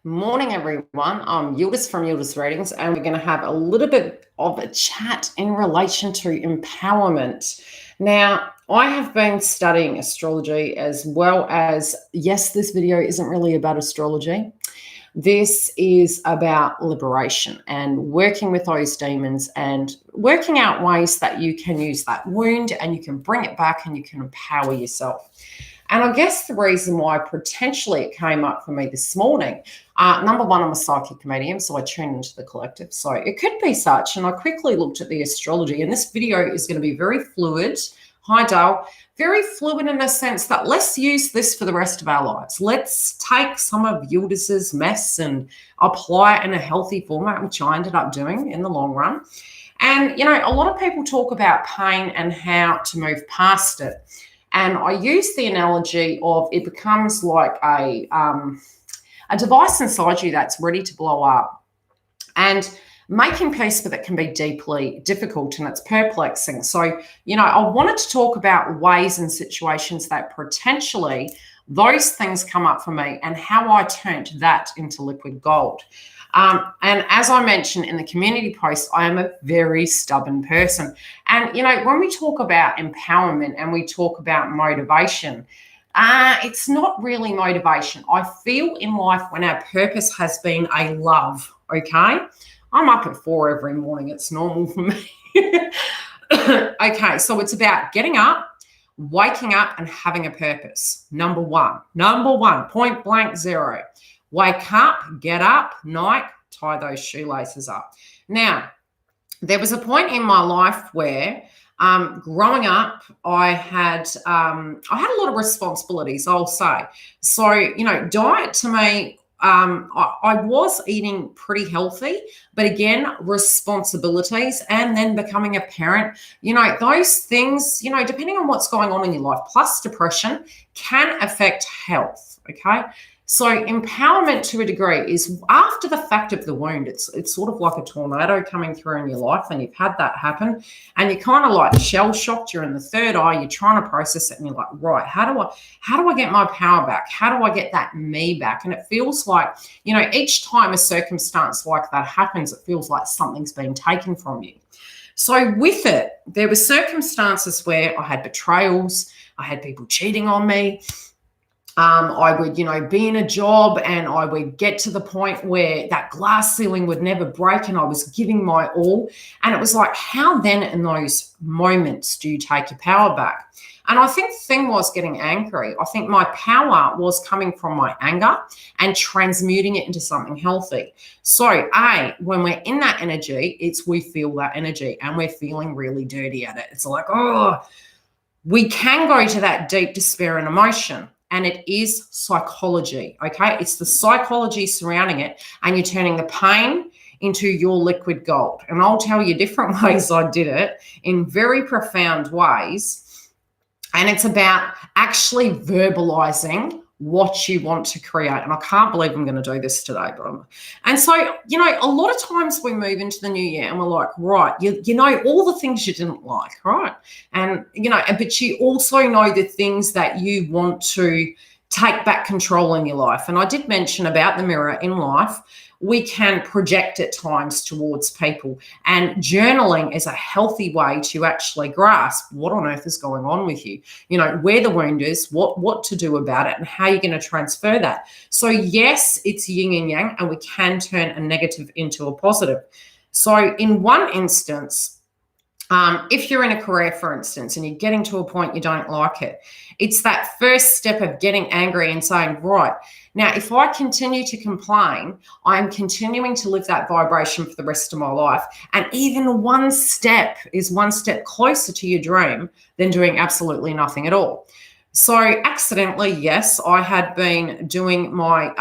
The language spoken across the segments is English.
Morning, everyone. I'm Yildiz from Yildiz Ratings, and we're going to have a little bit of a chat in relation to empowerment. Now, I have been studying astrology as well as, yes, this video isn't really about astrology. This is about liberation and working with those demons and working out ways that you can use that wound and you can bring it back and you can empower yourself. And I guess the reason why potentially it came up for me this morning, number one, I'm a psychic medium, so I tune into the collective. So it could be such. And I quickly looked at the astrology, and this video is going to be very fluid. Hi, Dale. Very fluid in the sense that let's use this for the rest of our lives. Let's take some of Yildiz's mess and apply it in a healthy format, which I ended up doing in the long run. And, you know, a lot of people talk about pain and how to move past it. And I use the analogy of it becomes like a device inside you that's ready to blow up. And making peace with it can be deeply difficult and it's perplexing. So, you know, I wanted to talk about ways and situations that potentially those things come up for me and how I turned that into liquid gold. And as I mentioned in the community post, I am a very stubborn person. And, you know, when we talk about empowerment and we talk about motivation, it's not really motivation. I feel in life when our purpose has been a love, okay? I'm up at 4 every morning. It's normal for me. Okay, so it's about getting up, waking up and having a purpose. Number one, point blank zero. Wake up, get up, Nike, tie those shoelaces up. Now, there was a point in my life where growing up, I had a lot of responsibilities, I'll say. So, you know, diet to me, I was eating pretty healthy, but again, responsibilities and then becoming a parent, you know, those things, you know, depending on what's going on in your life, plus depression can affect health, okay? So empowerment to a degree is after the fact of the wound. It's sort of like a tornado coming through in your life and you've had that happen and you're kind of like shell shocked. You're in the third eye. You're trying to process it and you're like, right, how do I get my power back? How do I get that me back? And it feels like, you know, each time a circumstance like that happens, it feels like something's been taken from you. So with it, there were circumstances where I had betrayals. I had people cheating on me. I would, you know, be in a job and I would get to the point where that glass ceiling would never break and I was giving my all. And it was like, how then in those moments do you take your power back? And I think the thing was getting angry. I think my power was coming from my anger and transmuting it into something healthy. So, when we're in that energy, we feel that energy and we're feeling really dirty at it. It's like, we can go to that deep despair and emotion. And it is psychology, okay? It's the psychology surrounding it, and you're turning the pain into your liquid gold. And I'll tell you different ways I did it in very profound ways. And it's about actually verbalizing what you want to create. And I can't believe I'm going to do this today. And so, you know, a lot of times we move into the new year and we're like, right, you know, all the things you didn't like, right? And, you know, but you also know the things that you want to take back control in your life. And I did mention about the mirror in life. We can project at times towards people, and journaling is a healthy way to actually grasp what on earth is going on with you, you know, where the wound is, what to do about it and how you're going to transfer that. So yes, it's yin and yang, and we can turn a negative into a positive. So in one instance, if you're in a career, for instance, and you're getting to a point you don't like it, it's that first step of getting angry and saying, right, now, if I continue to complain, I'm continuing to live that vibration for the rest of my life. And even one step is one step closer to your dream than doing absolutely nothing at all. So accidentally, yes, I had been doing my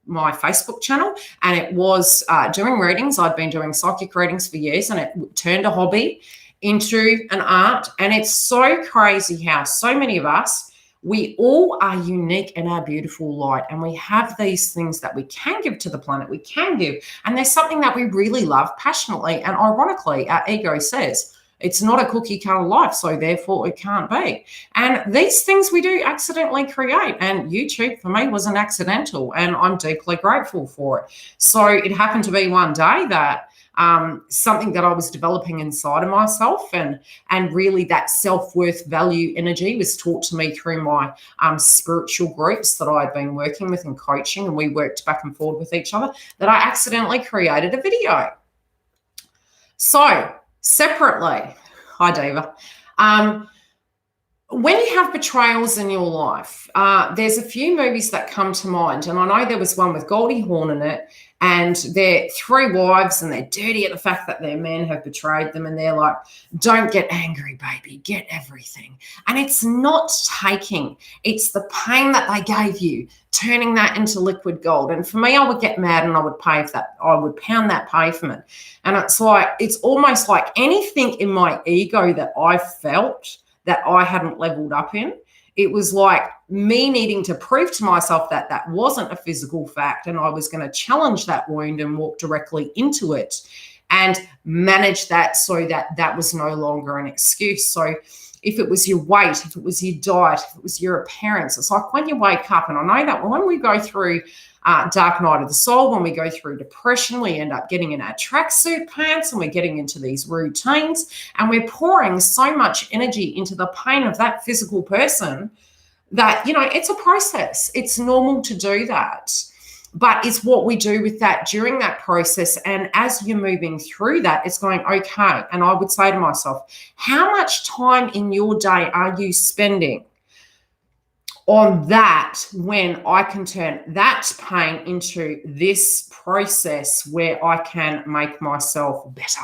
Facebook channel, and it was doing readings. I'd been doing psychic readings for years, and it turned a hobby into an art. And it's so crazy how so many of us, we all are unique in our beautiful light, and we have these things that we can give to the planet, we can give, and there's something that we really love passionately, and ironically, our ego says, It's not a cookie cutter life, so therefore it can't be. And these things we do accidentally create. And YouTube for me was an accidental, and I'm deeply grateful for it. So it happened to be one day that something that I was developing inside of myself, and really that self-worth value energy was taught to me through my spiritual groups that I'd been working with and coaching, and we worked back and forth with each other, that I accidentally created a video. So separately, hi Diva, when you have betrayals in your life, there's a few movies that come to mind. And I know there was one with Goldie Hawn in it, and they're three wives and they're dirty at the fact that their men have betrayed them. And they're like, don't get angry, baby, get everything. And it's not taking, it's the pain that they gave you, turning that into liquid gold. And for me, I would get mad and I would pound that pavement. And it's almost like anything in my ego that I felt that I hadn't leveled up in. It was like me needing to prove to myself that that wasn't a physical fact, and I was going to challenge that wound and walk directly into it and manage that so that that was no longer an excuse. So if it was your weight, if it was your diet, if it was your appearance, it's like when you wake up, and I know that when we go through dark night of the soul, when we go through depression, we end up getting in our tracksuit pants and we're getting into these routines, and we're pouring so much energy into the pain of that physical person that, you know, it's a process. It's normal to do that. But it's what we do with that during that process. And as you're moving through that, it's going, okay. And I would say to myself, how much time in your day are you spending on that, when I can turn that pain into this process where I can make myself better?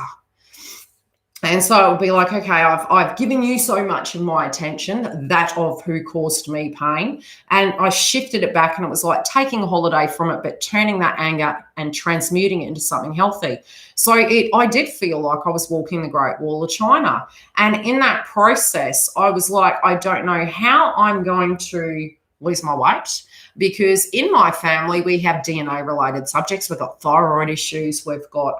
And so it would be like, okay, I've given you so much of my attention, that of who caused me pain, and I shifted it back, and it was like taking a holiday from it, but turning that anger and transmuting it into something healthy. So I did feel like I was walking the Great Wall of China. And in that process, I was like, I don't know how I'm going to lose my weight, because in my family, we have DNA-related subjects. We've got thyroid issues. We've got,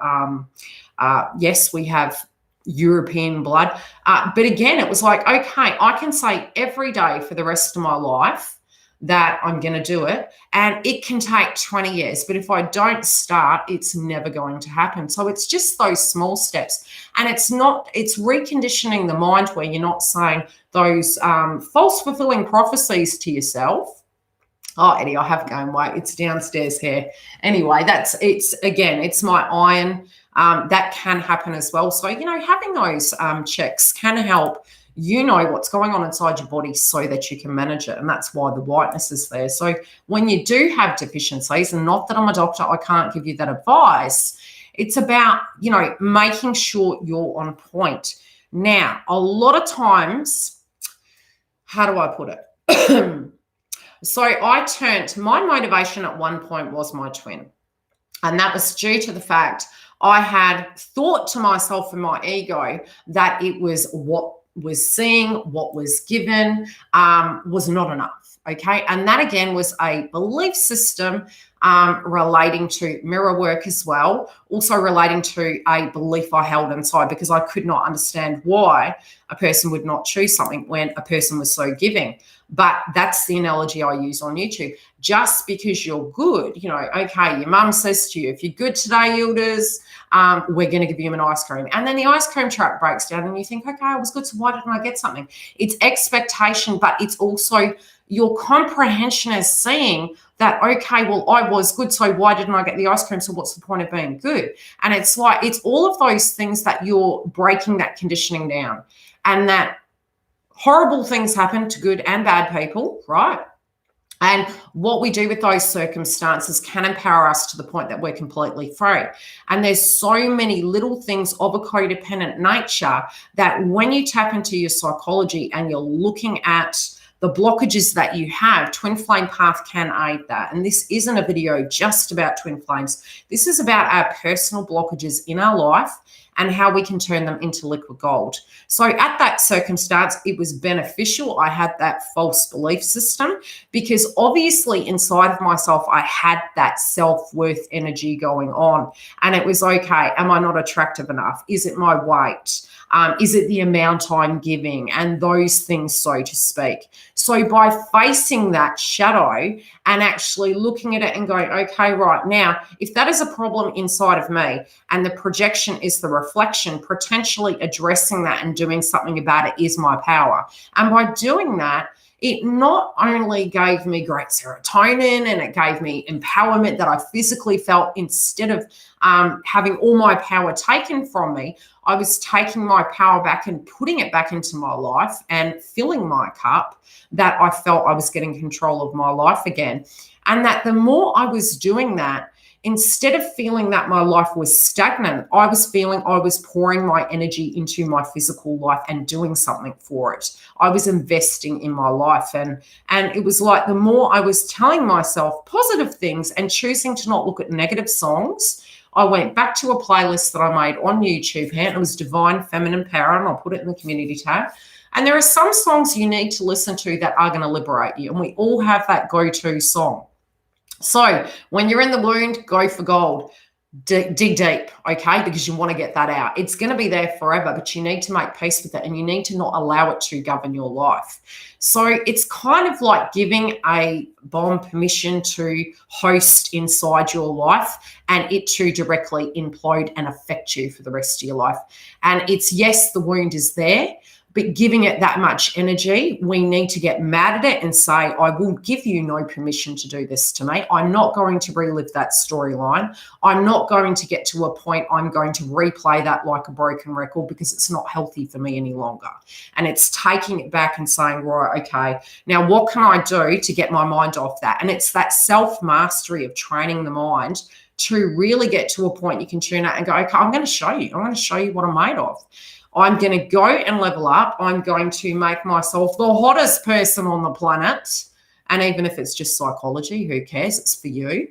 yes, we have European blood. But again, it was like, okay, I can say every day for the rest of my life that I'm going to do it, and it can take 20 years. But if I don't start, it's never going to happen. So it's just those small steps. And it's reconditioning the mind where you're not saying those false fulfilling prophecies to yourself. Oh, Eddie, I have gained weight. It's downstairs here. Anyway, it's my iron. That can happen as well. So, you know, having those checks can help you know what's going on inside your body so that you can manage it. And that's why the whiteness is there. So when you do have deficiencies, and not that I'm a doctor, I can't give you that advice, it's about, you know, making sure you're on point. Now, a lot of times, how do I put it? So my motivation at one point was my twin. And that was due to the fact I had thought to myself in my ego that it was what was seen, what was given, was not enough. Okay. And that again was a belief system relating to mirror work as well, also relating to a belief I held inside, because I could not understand why a person would not choose something when a person was so giving. But that's the analogy I use on YouTube. Just because you're good, you know, okay, your mum says to you, if you're good today, Yildiz, we're going to give you an ice cream. And then the ice cream truck breaks down and you think, okay, I was good, so why didn't I get something? It's expectation, but it's also your comprehension as seeing that, okay, well, I was good, so why didn't I get the ice cream? So what's the point of being good? And it's like, it's all of those things that you're breaking that conditioning down, and that horrible things happen to good and bad people, right? And what we do with those circumstances can empower us to the point that we're completely free. And there's so many little things of a codependent nature that when you tap into your psychology and you're looking at the blockages that you have, Twin Flame Path can aid that. And this isn't a video just about twin flames. This is about our personal blockages in our life and how we can turn them into liquid gold. So at that circumstance, it was beneficial. I had that false belief system because obviously inside of myself, I had that self-worth energy going on. And it was, okay, am I not attractive enough? Is it my weight? Is it the amount I'm giving? And those things, so to speak. So by facing that shadow and actually looking at it and going, okay, right now, if that is a problem inside of me and the projection is the reflection, potentially addressing that and doing something about it is my power. And by doing that, it not only gave me great serotonin and it gave me empowerment that I physically felt instead of having all my power taken from me, I was taking my power back and putting it back into my life and filling my cup, that I felt I was getting control of my life again. And that the more I was doing that, instead of feeling that my life was stagnant, I was feeling I was pouring my energy into my physical life and doing something for it. I was investing in my life. And it was like the more I was telling myself positive things and choosing to not look at negative songs, I went back to a playlist that I made on YouTube, and it was Divine Feminine Power, and I'll put it in the community tab. And there are some songs you need to listen to that are going to liberate you. And we all have that go-to song. So when you're in the wound, go for gold. Dig deep, okay, because you want to get that out. It's going to be there forever, but you need to make peace with it, and you need to not allow it to govern your life. So it's kind of like giving a bomb permission to host inside your life and it to directly implode and affect you for the rest of your life. And it's, yes, the wound is there, but giving it that much energy, we need to get mad at it and say, I will give you no permission to do this to me. I'm not going to relive that storyline. I'm not going to get to a point I'm going to replay that like a broken record, because it's not healthy for me any longer. And it's taking it back and saying, right, okay, now what can I do to get my mind off that? And it's that self-mastery of training the mind to really get to a point you can tune out and go, okay, I'm going to show you. I'm going to show you what I'm made of. I'm going to go and level up. I'm going to make myself the hottest person on the planet. And even if it's just psychology, who cares? It's for you.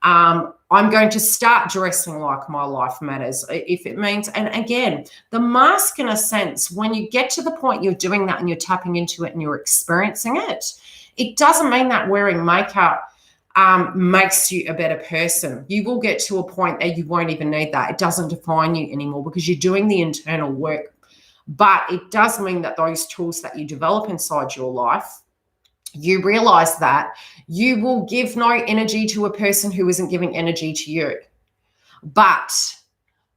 I'm going to start dressing like my life matters. If it means, and again, the mask, in a sense, when you get to the point you're doing that and you're tapping into it and you're experiencing it, it doesn't mean that wearing makeup makes you a better person. You will get to a point that you won't even need that. It doesn't define you anymore because you're doing the internal work. But it does mean that those tools that you develop inside your life, you realize that you will give no energy to a person who isn't giving energy to you. But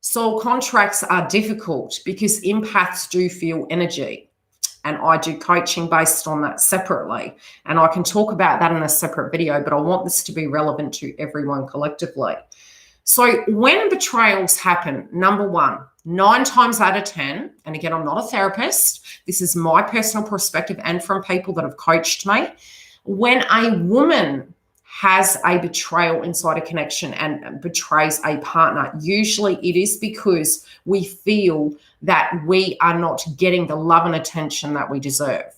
soul contracts are difficult because empaths do feel energy. And I do coaching based on that separately. And I can talk about that in a separate video, but I want this to be relevant to everyone collectively. So when betrayals happen, number one, 9 times out of 10, and again, I'm not a therapist, this is my personal perspective and from people that have coached me, when a woman has a betrayal inside a connection and betrays a partner, usually it is because we feel that we are not getting the love and attention that we deserve.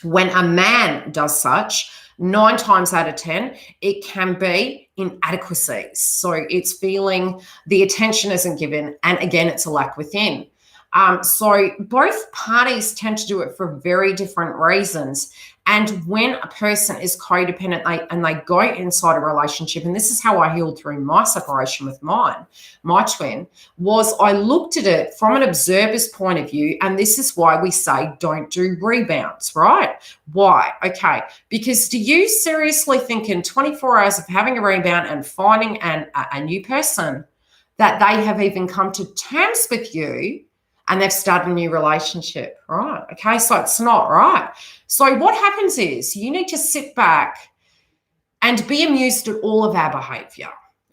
When a man does such, 9 times out of 10, it can be inadequacies. So it's feeling the attention isn't given, and again, it's a lack within. So both parties tend to do it for very different reasons. And when a person is codependent and they go inside a relationship, and this is how I healed through my separation with my twin, was I looked at it from an observer's point of view. And this is why we say don't do rebounds, right? Why? Okay. Because do you seriously think in 24 hours of having a rebound and finding a new person that they have even come to terms with you and they've started a new relationship, right? Okay, so it's not right. So what happens is you need to sit back and be amused at all of our behavior.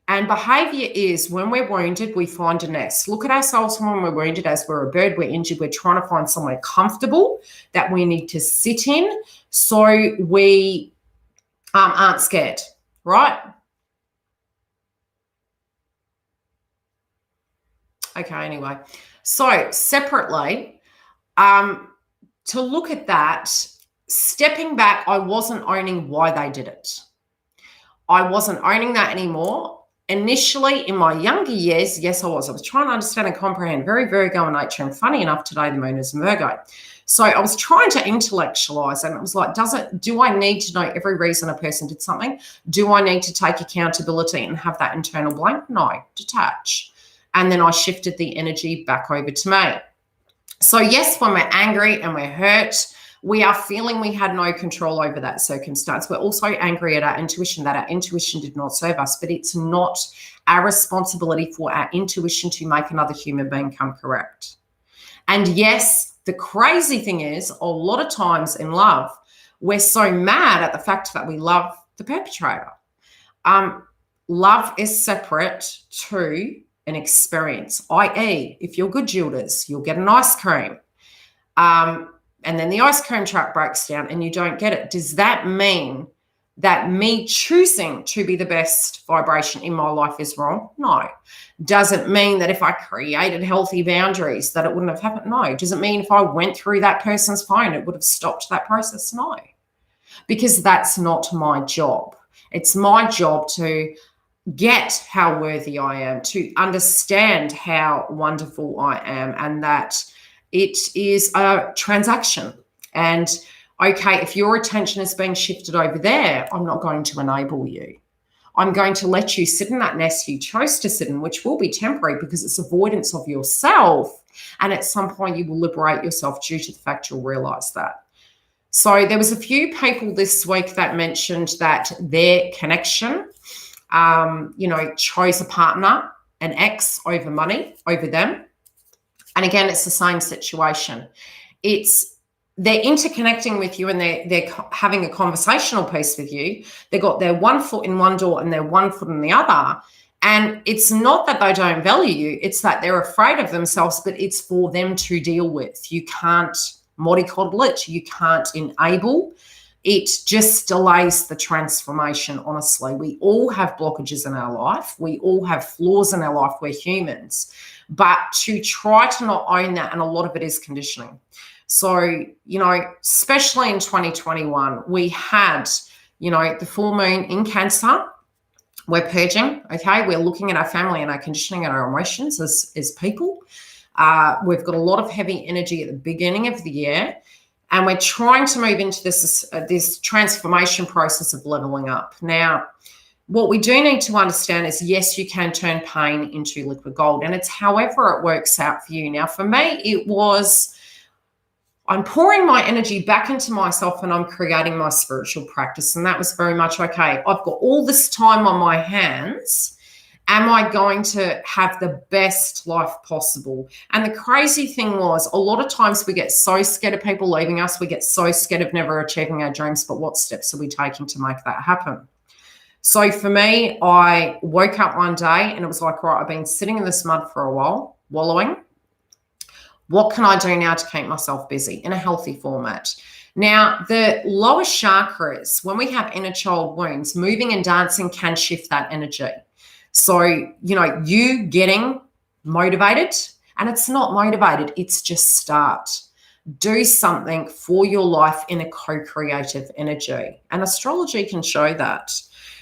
And behavior is when we're wounded, we find a nest. Look at ourselves when we're wounded as we're a bird, we're injured, we're trying to find somewhere comfortable that we need to sit in so we aren't scared, right? Okay, anyway. So separately, to look at that, stepping back, I wasn't owning why they did it. I wasn't owning that anymore. initially in my younger years, yes, I was trying to understand and comprehend. Very Virgo in nature, and funny enough, today the moon is in Virgo. So I was trying to intellectualize, and it was like, do I need to know every reason a person did something? Do I need to take accountability and have that internal blank? No, detach. And then I shifted the energy back over to me. So yes, when we're angry and we're hurt, we are feeling we had no control over that circumstance. We're also angry at our intuition, that our intuition did not serve us, but it's not our responsibility for our intuition to make another human being come correct. And yes, the crazy thing is, a lot of times in love, we're so mad at the fact that we love the perpetrator. Love is separate to an experience, i.e., if you're good, Yildiz, you'll get an ice cream. And then the ice cream truck breaks down and you don't get it. Does that mean that me choosing to be the best vibration in my life is wrong? No. Does it mean that if I created healthy boundaries that it wouldn't have happened? No. Does it mean if I went through that person's phone, it would have stopped that process? No. Because that's not my job. It's my job to get how worthy I am, to understand how wonderful I am, and that it is a transaction. And okay, if your attention is being shifted over there, I'm not going to enable you. I'm going to let you sit in that nest you chose to sit in, which will be temporary because it's avoidance of yourself. And at some point you will liberate yourself due to the fact you'll realize that. So there was a few people this week that mentioned that their connection, chose a partner, an ex, over money, over them. And again, it's the same situation. They're interconnecting with you and they're having a conversational piece with you. They've got their one foot in one door and their one foot in the other. And it's not that they don't value you. It's that they're afraid of themselves, but it's for them to deal with. You can't mollycoddle it. You can't enable. It just delays the transformation, honestly. We all have blockages in our life. We all have flaws in our life. We're humans. But to try to not own that, and a lot of it is conditioning. So, especially in 2021, we had, the full moon in Cancer. We're purging, okay? We're looking at our family and our conditioning and our emotions as people. We've got a lot of heavy energy at the beginning of the year, and we're trying to move into this transformation process of leveling up. Now, what we do need to understand is, yes, you can turn pain into liquid gold, and it's however it works out for you. Now, for me, it was, I'm pouring my energy back into myself and I'm creating my spiritual practice. And that was very much, okay, I've got all this time on my hands. Am I going to have the best life possible? And the crazy thing was, a lot of times we get so scared of people leaving us. We get so scared of never achieving our dreams. But what steps are we taking to make that happen? So for me, I woke up one day and it was like, right, I've been sitting in this mud for a while, wallowing. What can I do now to keep myself busy in a healthy format? Now, the lower chakras, when we have inner child wounds, moving and dancing can shift that energy. So, you getting motivated, and it's not motivated, it's just start. Do something for your life in a co-creative energy. And astrology can show that.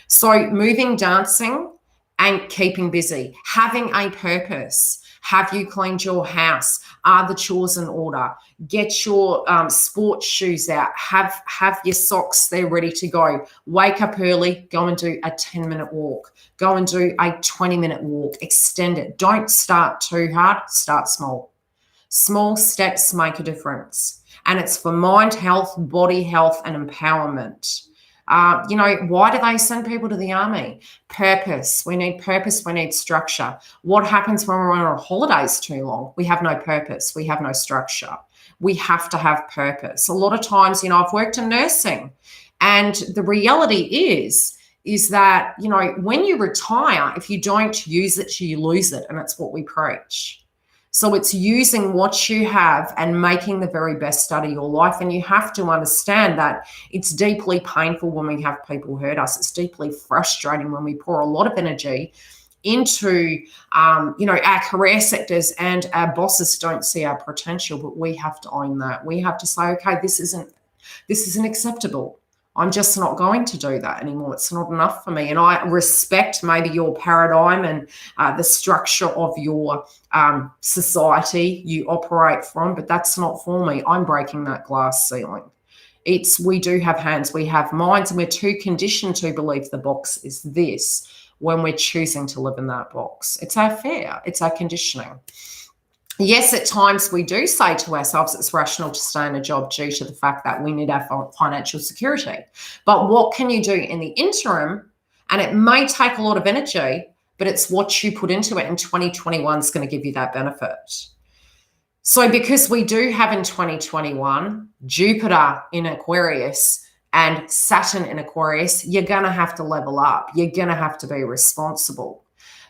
So moving, dancing, and keeping busy, having a purpose. Have you cleaned your house? Are the chores in order? Get your sports shoes out. Have your socks there ready to go. Wake up early. Go and do a 10-minute walk. Go and do a 20-minute walk. Extend it. Don't start too hard. Start small. Small steps make a difference. And it's for mind health, body health, and empowerment. Why do they send people to the army? Purpose. We need purpose. We need structure. What happens when we're on our holidays too long? We have no purpose. We have no structure. We have to have purpose. A lot of times, I've worked in nursing, and the reality is that, when you retire, if you don't use it, you lose it. And that's what we preach. So it's using what you have and making the very best out of your life. And you have to understand that it's deeply painful when we have people hurt us. It's deeply frustrating when we pour a lot of energy into, our career sectors and our bosses don't see our potential, but we have to own that. We have to say, okay, this isn't acceptable. I'm just not going to do that anymore. It's not enough for me. And I respect maybe your paradigm and the structure of your society you operate from, but that's not for me. I'm breaking that glass ceiling. We do have hands, we have minds, and we're too conditioned to believe the box is this when we're choosing to live in that box. It's our fear, it's our conditioning. Yes, at times we do say to ourselves it's rational to stay in a job due to the fact that we need our financial security. But what can you do in the interim? And it may take a lot of energy, but it's what you put into it in 2021 is going to give you that benefit. So because we do have in 2021 Jupiter in Aquarius and Saturn in Aquarius, you're going to have to level up. You're going to have to be responsible.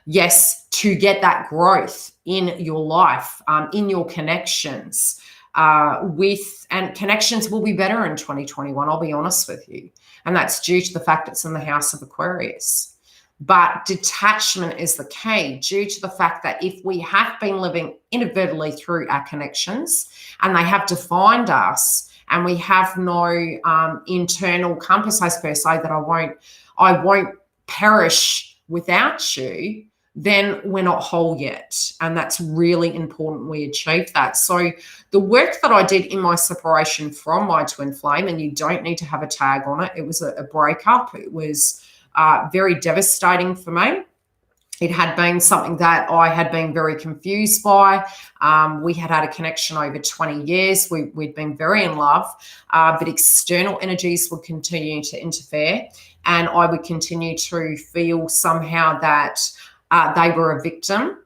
Yes, to get that growth in your life, in your connections and connections will be better in 2021, I'll be honest with you. And that's due to the fact it's in the house of Aquarius. But detachment is the key due to the fact that if we have been living inadvertently through our connections and they have defined us and we have no internal compass, as per se, that I won't perish without you, then we're not whole yet. And that's really important we achieve that. So the work that I did in my separation from my twin flame, and you don't need to have a tag on it, it was a breakup. It was very devastating for me. It had been something that I had been very confused by. We had had a connection over 20 years. We'd been very in love, but external energies would continue to interfere. And I would continue to feel somehow that they were a victim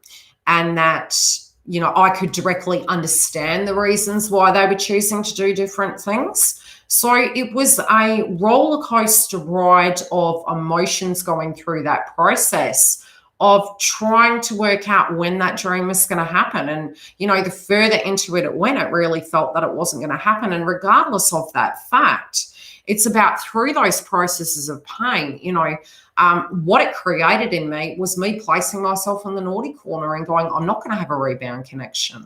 and that, you know, I could directly understand the reasons why they were choosing to do different things. So it was a roller coaster ride of emotions going through that process of trying to work out when that dream was going to happen. And, you know, the further into it went, it really felt that it wasn't going to happen. And regardless of that fact, it's about through those processes of pain, you know, what it created in me was me placing myself in the naughty corner and going, I'm not going to have a rebound connection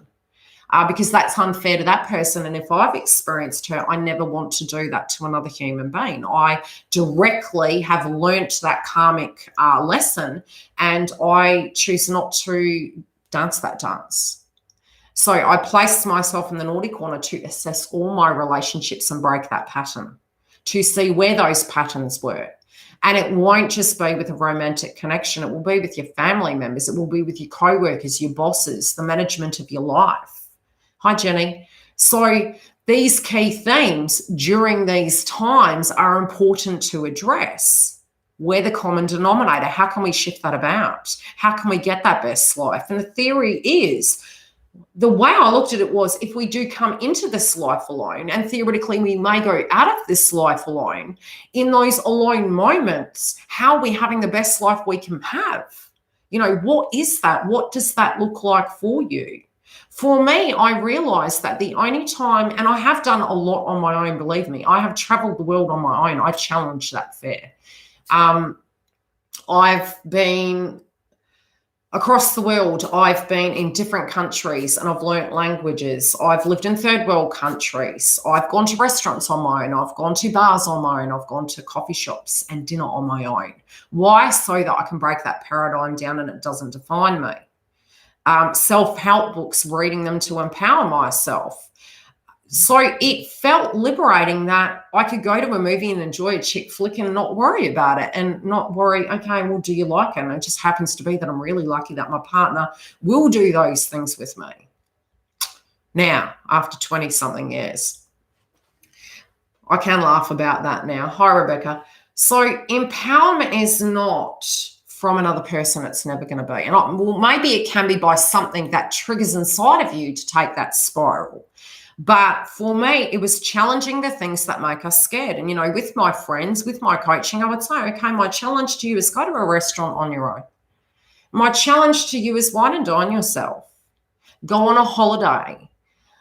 because that's unfair to that person. And if I've experienced her, I never want to do that to another human being. I directly have learnt that karmic lesson and I choose not to dance that dance. So I placed myself in the naughty corner to assess all my relationships and break that pattern, to see where those patterns were. And it won't just be with a romantic connection. It will be with your family members. It will be with your co-workers, your bosses, the management of your life. Hi, Jenny. So these key themes during these times are important to address. We're the common denominator. How can we shift that about? How can we get that best life? And the theory is, the way I looked at it was, if we do come into this life alone, and theoretically we may go out of this life alone, in those alone moments, how are we having the best life we can have? You know, what is that? What does that look like for you? For me, I realized that the only time, and I have done a lot on my own, believe me, I have traveled the world on my own. I challenge that fear. I've been across the world. I've been in different countries and I've learnt languages. I've lived in third world countries. I've gone to restaurants on my own. I've gone to bars on my own. I've gone to coffee shops and dinner on my own. Why? So that I can break that paradigm down and it doesn't define me. Self-help books, reading them to empower myself. So it felt liberating that I could go to a movie and enjoy a chick flick and not worry about it and not worry, okay, well, do you like it? And it just happens to be that I'm really lucky that my partner will do those things with me. Now, after 20-something years, I can laugh about that now. Hi, Rebecca. So empowerment is not from another person. It's never going to be. And well, maybe it can be by something that triggers inside of you to take that spiral. But for me, it was challenging the things that make us scared. And, you know, with my friends, with my coaching, I would say, okay, my challenge to you is go to a restaurant on your own. My challenge to you is wine and dine yourself. Go on a holiday.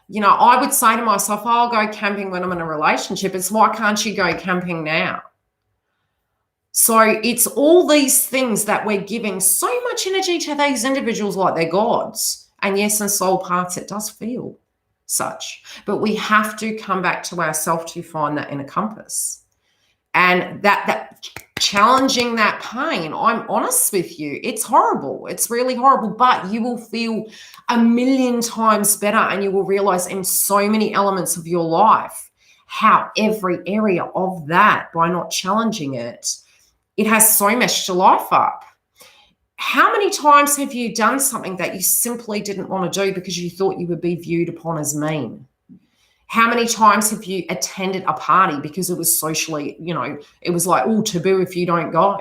You know, I would say to myself, oh, I'll go camping when I'm in a relationship. It's why can't you go camping now? So it's all these things that we're giving so much energy to these individuals like they're gods. And yes, in soul parts, it does feel such. But we have to come back to ourselves to find that inner compass. And that challenging that pain, I'm honest with you, it's horrible. It's really horrible, but you will feel a million times better, and you will realize in so many elements of your life how every area of that, by not challenging it, it has so meshed your life up. How many times have you done something that you simply didn't want to do because you thought you would be viewed upon as mean? How many times have you attended a party because it was socially, it was like, oh, taboo if you don't go,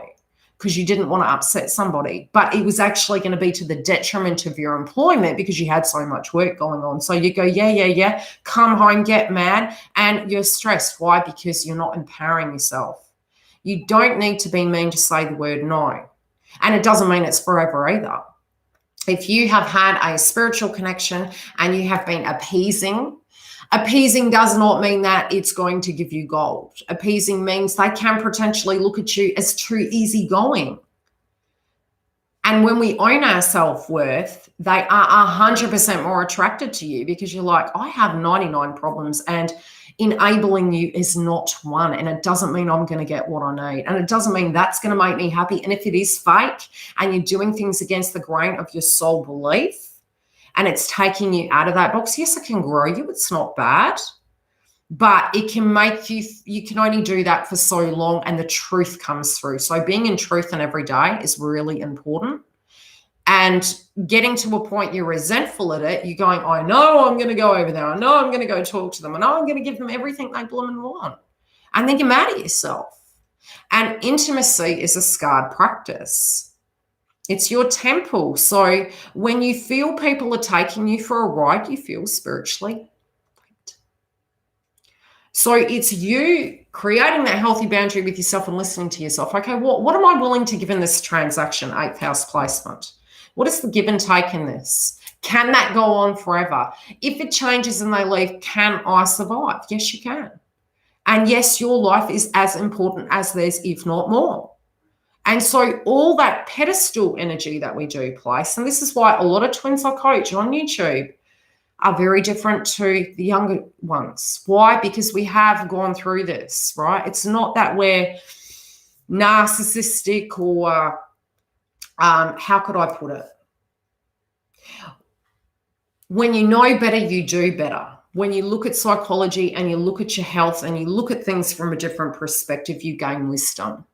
because you didn't want to upset somebody, but it was actually going to be to the detriment of your employment because you had so much work going on. So you go, yeah, come home, get mad, and you're stressed. Why? Because you're not empowering yourself. You don't need to be mean to say the word no. And it doesn't mean it's forever either. If you have had a spiritual connection and you have been appeasing does not mean that it's going to give you gold. Appeasing means they can potentially look at you as too easygoing. And when we own our self-worth, they are 100% more attracted to you, because you're like, I have 99 problems and enabling you is not one. And it doesn't mean I'm going to get what I need. And it doesn't mean that's going to make me happy. And if it is fake and you're doing things against the grain of your soul belief, and it's taking you out of that box, yes, it can grow you. It's not bad, but it can make you can only do that for so long, and the truth comes through. So being in truth in every day is really important. And getting to a point you're resentful at it, you're going, I know I'm going to go over there. I know I'm going to go talk to them. I know I'm going to give them everything they blooming want. And then you're mad at yourself. And intimacy is a scarred practice. It's your temple. So when you feel people are taking you for a ride, you feel spiritually linked. So it's you creating that healthy boundary with yourself and listening to yourself. Okay, what am I willing to give in this transaction, 8th house placement? What is the give and take in this? Can that go on forever? If it changes and they leave, can I survive? Yes, you can. And yes, your life is as important as theirs, if not more. And so all that pedestal energy that we do place, and this is why a lot of twins I coach on YouTube are very different to the younger ones. Why? Because we have gone through this, right? It's not that we're narcissistic or, how could I put it? When you know better, you do better. When you look at psychology and you look at your health and you look at things from a different perspective, you gain wisdom.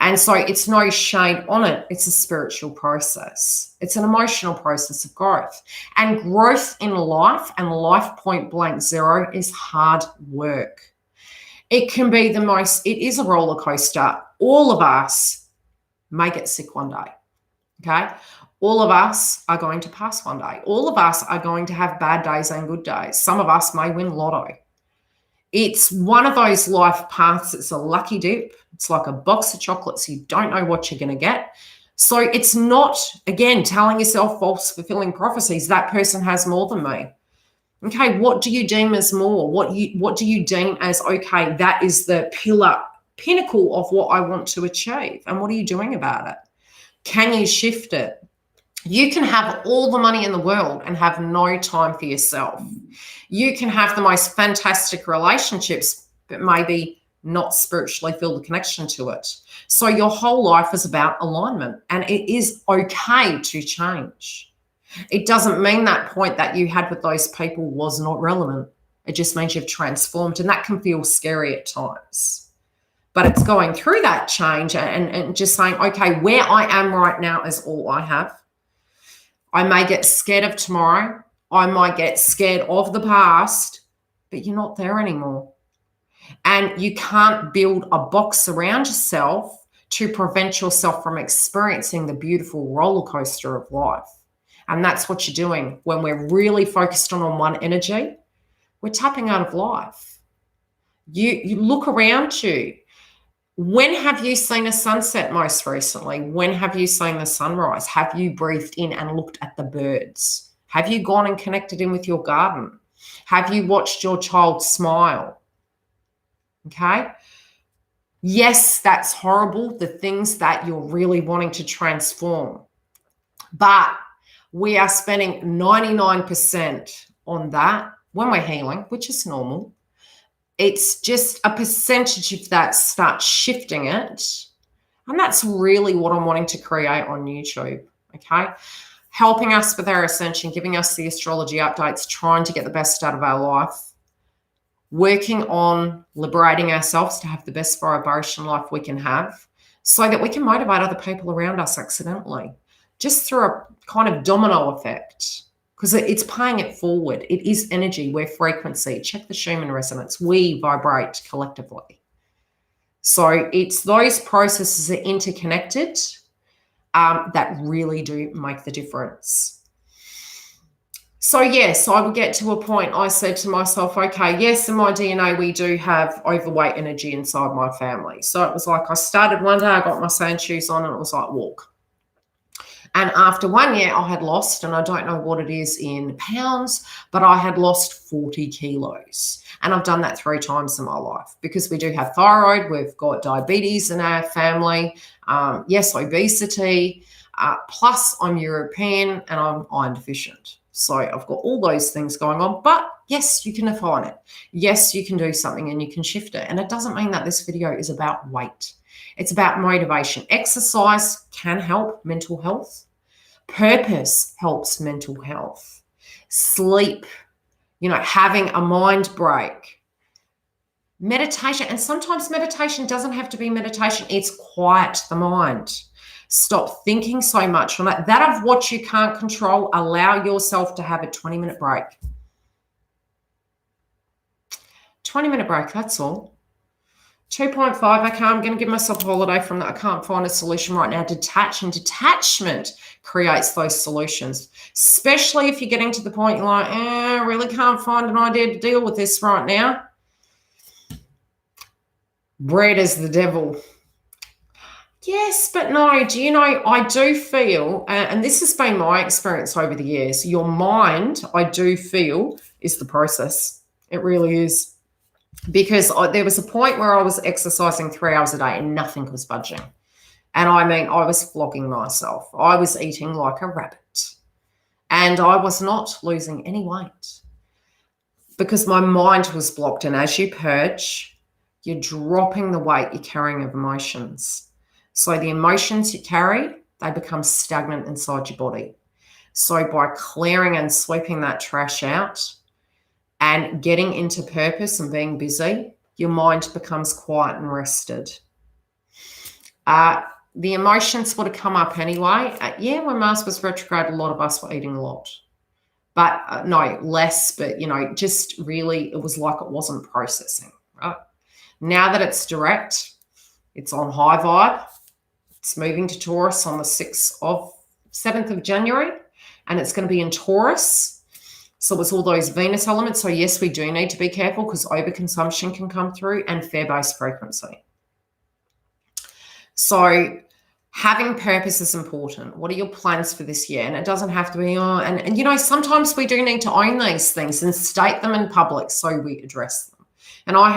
And so it's no shade on it. It's a spiritual process. It's an emotional process of growth. And growth in life and life point blank zero is hard work. It can be it is a roller coaster. All of us may get sick one day, okay? All of us are going to pass one day. All of us are going to have bad days and good days. Some of us may win lotto. It's one of those life paths. It's a lucky dip. It's like a box of chocolates. You don't know what you're going to get. So it's not, again, telling yourself false fulfilling prophecies. That person has more than me. Okay, what do you deem as more? What do you deem as, okay, that is the pinnacle of what I want to achieve? And what are you doing about it? Can you shift it? You can have all the money in the world and have no time for yourself. You can have the most fantastic relationships, but maybe not spiritually feel the connection to it. So your whole life is about alignment, and it is okay to change. It doesn't mean that point that you had with those people was not relevant. It just means you've transformed, and that can feel scary at times. But it's going through that change and just saying, okay, where I am right now is all I have. I may get scared of tomorrow. I might get scared of the past, but you're not there anymore. And you can't build a box around yourself to prevent yourself from experiencing the beautiful roller coaster of life. And that's what you're doing. When we're really focused on one energy, we're tapping out of life. You look around you. When have you seen a sunset most recently? When have you seen the sunrise? Have you breathed in and looked at the birds? Have you gone and connected in with your garden? Have you watched your child smile? Okay. Yes, that's horrible, the things that you're really wanting to transform. But we are spending 99% on that when we're healing, which is normal. It's just a percentage of that starts shifting it. And that's really what I'm wanting to create on YouTube, okay? Helping us with our ascension, giving us the astrology updates, trying to get the best out of our life, working on liberating ourselves to have the best vibration life we can have so that we can motivate other people around us accidentally, just through a kind of domino effect, because it's paying it forward. It is energy. We're frequency. Check the Schumann resonance. We vibrate collectively. So it's those processes are interconnected that really do make the difference. So yes, I would get to a point, I said to myself, okay, yes, in my DNA, we do have overweight energy inside my family. So it was like I started one day, I got my sand shoes on and it was like walk. And after 1 year, I had lost, and I don't know what it is in pounds, but I had lost 40 kilos. And I've done that 3 times in my life because we do have thyroid. We've got diabetes in our family. Yes, obesity. Plus, I'm European and I'm iron deficient. So I've got all those things going on. But yes, you can define it. Yes, you can do something and you can shift it. And it doesn't mean that this video is about weight. It's about motivation. Exercise can help mental health. Purpose helps mental health. Sleep, having a mind break. Meditation, and sometimes meditation doesn't have to be meditation. It's quiet the mind. Stop thinking so much on that. That of what you can't control, allow yourself to have a 20-minute break. 20-minute break, that's all. 2.5, okay, I'm going to give myself a holiday from that. I can't find a solution right now. Detach, and detachment creates those solutions, especially if you're getting to the point you're like, I really can't find an idea to deal with this right now. Bread is the devil. Yes, but no, do you know, I do feel, and this has been my experience over the years, your mind, I do feel, is the process. It really is. Because there was a point where I was exercising 3 hours a day and nothing was budging. And I mean, I was flogging myself. I was eating like a rabbit. And I was not losing any weight because my mind was blocked. And as you purge, you're dropping the weight you're carrying of emotions. So the emotions you carry, they become stagnant inside your body. So by clearing and sweeping that trash out, and getting into purpose and being busy, your mind becomes quiet and rested. The emotions would have come up anyway. When Mars was retrograde, a lot of us were eating a lot. But no, less, but, just really, it was like it wasn't processing, right? Now that it's direct, it's on high vibe. It's moving to Taurus on the 7th of January, and it's going to be in Taurus. So it's all those Venus elements. So yes, we do need to be careful because overconsumption can come through, and fair-based frequency. So having purpose is important. What are your plans for this year? And it doesn't have to be, sometimes we do need to own these things and state them in public so we address them. And I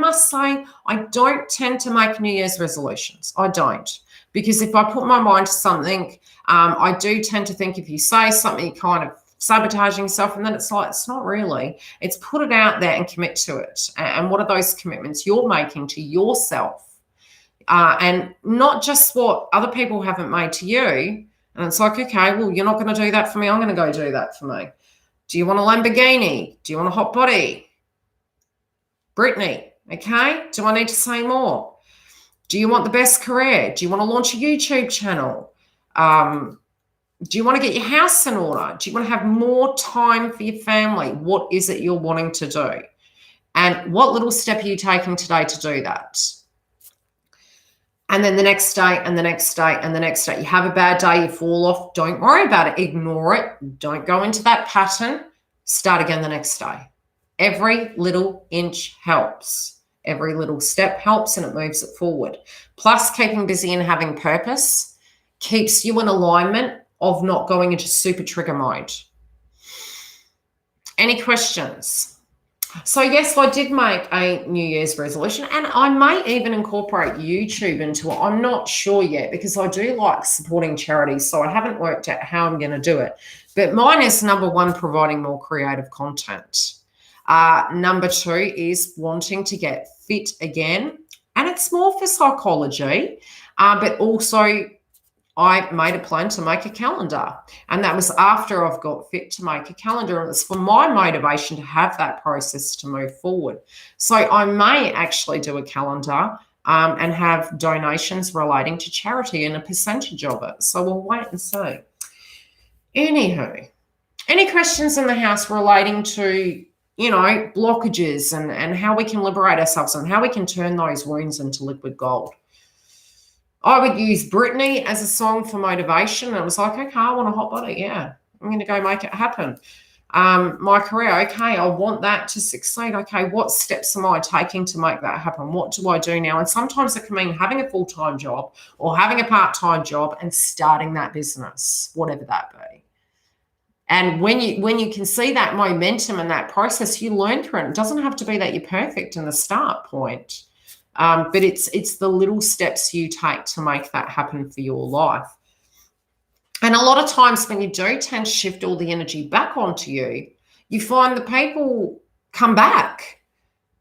must say, I don't tend to make New Year's resolutions. I don't. Because if I put my mind to something, I do tend to think if you say something, you're kind of sabotaging yourself, and then it's like, it's not really. It's put it out there and commit to it. And what are those commitments you're making to yourself? And not just what other people haven't made to you. And it's like, okay, well, you're not going to do that for me. I'm going to go do that for me. Do you want a Lamborghini? Do you want a hot body? Brittany, okay? Do I need to say more? Do you want the best career? Do you want to launch a YouTube channel? Do you want to get your house in order? Do you want to have more time for your family? What is it you're wanting to do? And what little step are you taking today to do that? And then the next day and the next day and the next day. You have a bad day, you fall off. Don't worry about it. Ignore it. Don't go into that pattern. Start again the next day. Every little inch helps. Every little step helps, and it moves it forward. Plus, keeping busy and having purpose keeps you in alignment of not going into super trigger mode. Any questions? So yes, I did make a New Year's resolution, and I may even incorporate YouTube into it. I'm not sure yet because I do like supporting charities, so I haven't worked out how I'm going to do it. But mine is number one, providing more creative content. Number 2 is wanting to get fit again. And it's more for psychology, but also I made a plan to make a calendar. And that was after I've got fit to make a calendar. And it's for my motivation to have that process to move forward. So I may actually do a calendar and have donations relating to charity and a percentage of it. So we'll wait and see. Anywho, any questions in the house relating to, blockages and how we can liberate ourselves and how we can turn those wounds into liquid gold? I would use Britney as a song for motivation. And it was like, okay, I want a hot body. Yeah, I'm going to go make it happen. My career, okay, I want that to succeed. Okay, what steps am I taking to make that happen? What do I do now? And sometimes it can mean having a full-time job or having a part-time job and starting that business, whatever that be. And when you can see that momentum and that process, you learn through it. It doesn't have to be that you're perfect in the start point. But it's the little steps you take to make that happen for your life. And a lot of times when you do tend to shift all the energy back onto you, you find the people come back.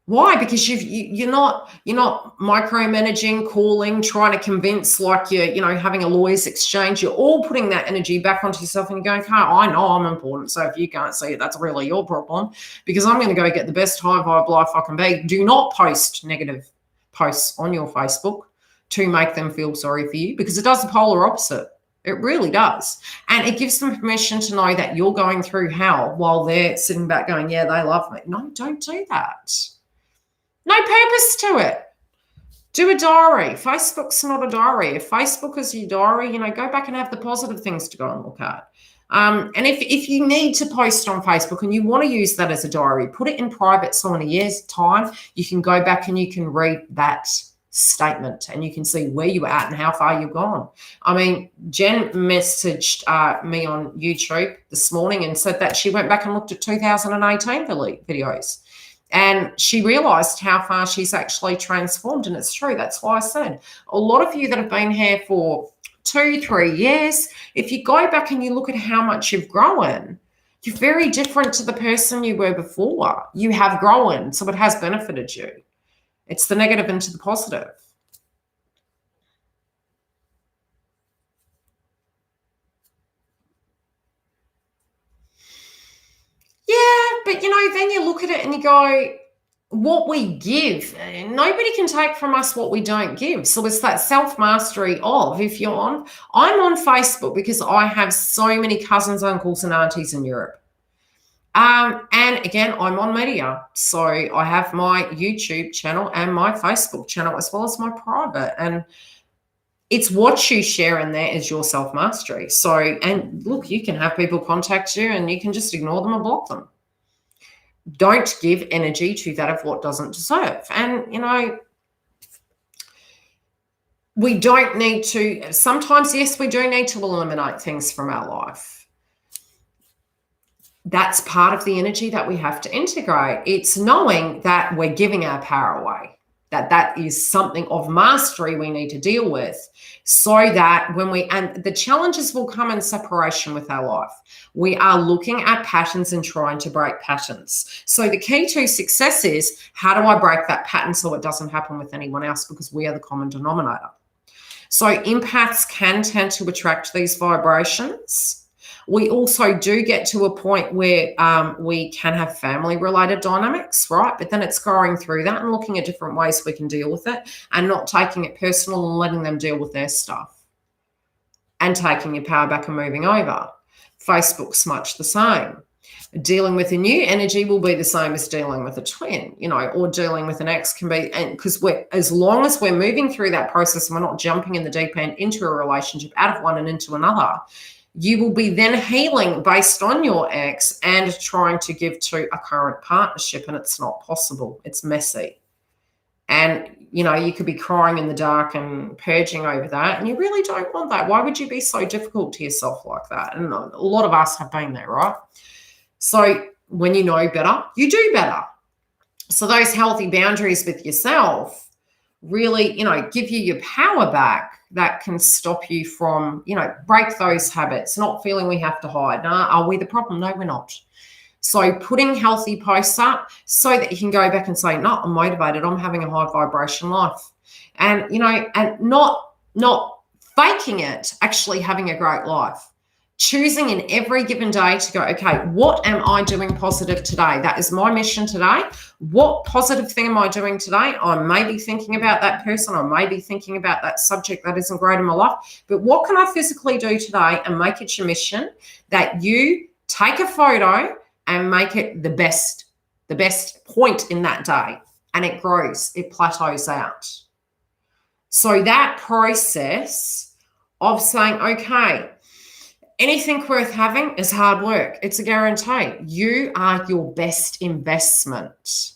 Why? Because you're not micromanaging, calling, trying to convince like you're having a lawyer's exchange. You're all putting that energy back onto yourself and you're going, okay, I know I'm important. So if you can't see it, that's really your problem, because I'm going to go get the best high vibe life I can be. Do not post negative posts on your Facebook to make them feel sorry for you, because it does the polar opposite. It really does. And it gives them permission to know that you're going through hell while they're sitting back going, yeah, they love me. No, don't do that. No purpose to it. Do a diary. Facebook's not a diary. If Facebook is your diary, go back and have the positive things to go and look at. And if you need to post on Facebook and you want to use that as a diary, put it in private so in a year's time you can go back and you can read that statement and you can see where you're at and how far you've gone. I mean, Jen messaged me on YouTube this morning and said that she went back and looked at 2018 videos and she realised how far she's actually transformed. And it's true. That's why I said a lot of you that have been here for 2-3 years, if you go back and you look at how much you've grown, you're very different to the person you were before. You have grown, so it has benefited you. It's the negative into the positive. Yeah, but then you look at it and you go, what we give, nobody can take from us what we don't give. So it's that self-mastery of, I'm on Facebook because I have so many cousins, uncles, and aunties in Europe. And again, I'm on media. So I have my YouTube channel and my Facebook channel as well as my private. And it's what you share in there is your self-mastery. So, and look, you can have people contact you and you can just ignore them or block them. Don't give energy to that of what doesn't deserve. And, we don't need to, sometimes, yes, we do need to eliminate things from our life. That's part of the energy that we have to integrate. It's knowing that we're giving our power away, that is something of mastery we need to deal with, so that and the challenges will come in separation with our life. We are looking at patterns and trying to break patterns. So the key to success is, how do I break that pattern so it doesn't happen with anyone else, because we are the common denominator. So empaths can tend to attract these vibrations. We also do get to a point where we can have family-related dynamics, right? But then it's going through that and looking at different ways we can deal with it and not taking it personal and letting them deal with their stuff and taking your power back and moving over. Facebook's much the same. Dealing with a new energy will be the same as dealing with a twin, or dealing with an ex can be, and because as long as we're moving through that process and we're not jumping in the deep end into a relationship, out of one and into another, you will be then healing based on your ex and trying to give to a current partnership, and it's not possible. It's messy. And, you could be crying in the dark and purging over that, and you really don't want that. Why would you be so difficult to yourself like that? And a lot of us have been there, right? So when you know better, you do better. So those healthy boundaries with yourself really, give you your power back. That can stop you from, break those habits, not feeling we have to hide. No, are we the problem? No, we're not. So putting healthy posts up so that you can go back and say, no, I'm motivated. I'm having a high vibration life. And, and not faking it, actually having a great life. Choosing in every given day to go, okay, what am I doing positive today? That is my mission today. What positive thing am I doing today? I may be thinking about that person. I may be thinking about that subject that isn't great in my life. But what can I physically do today and make it your mission that you take a photo and make it the best point in that day? And it grows, it plateaus out. So that process of saying, okay, anything worth having is hard work. It's a guarantee. You are your best investment.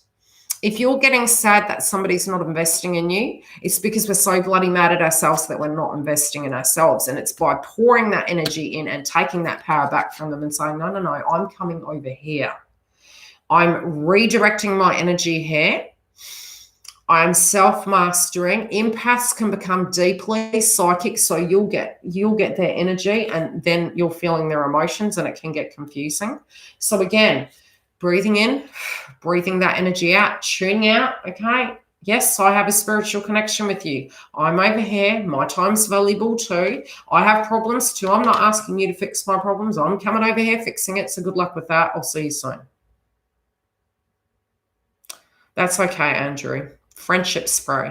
If you're getting sad that somebody's not investing in you, it's because we're so bloody mad at ourselves that we're not investing in ourselves. And it's by pouring that energy in and taking that power back from them and saying, no, I'm coming over here. I'm redirecting my energy here. I'm self-mastering. Empaths can become deeply psychic, so you'll get their energy and then you're feeling their emotions and it can get confusing. So again, breathing in, breathing that energy out, tuning out, okay, yes, I have a spiritual connection with you. I'm over here. My time's valuable too. I have problems too. I'm not asking you to fix my problems. I'm coming over here fixing it, so good luck with that. I'll see you soon. That's okay, Andrew. Friendship's free.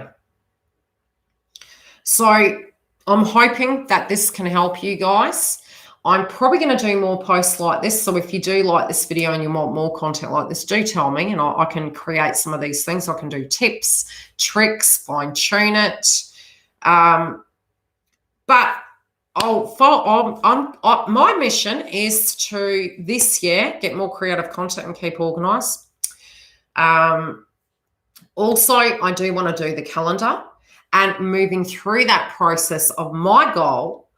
So I'm hoping that this can help you guys. I'm probably going to do more posts like this. So if you do like this video and you want more content like this, do tell me and I can create some of these things. I can do tips, tricks, fine tune it. But my mission is to this year get more creative content and keep organized. Also, I do want to do the calendar and moving through that process of my goal,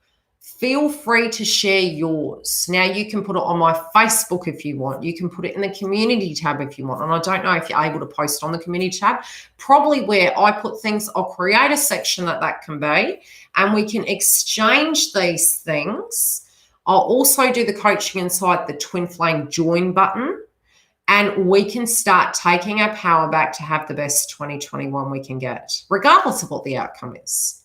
feel free to share yours. Now, you can put it on my Facebook if you want. You can put it in the community tab if you want. And I don't know if you're able to post on the community tab. Probably where I put things, I'll create a section that can be, and we can exchange these things. I'll also do the coaching inside the twin flame join button. And we can start taking our power back to have the best 2021 we can get, regardless of what the outcome is.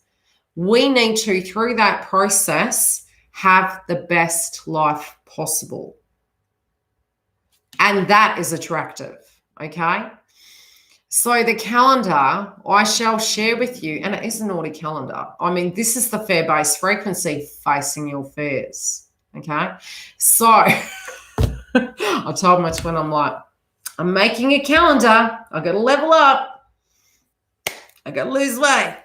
We need to, through that process, have the best life possible. And that is attractive, okay? So the calendar, I shall share with you, and it is a naughty calendar. I mean, this is the fear-based frequency facing your fears, okay? So... I told my twin, I'm like, I'm making a calendar. I got to level up. I got to lose weight.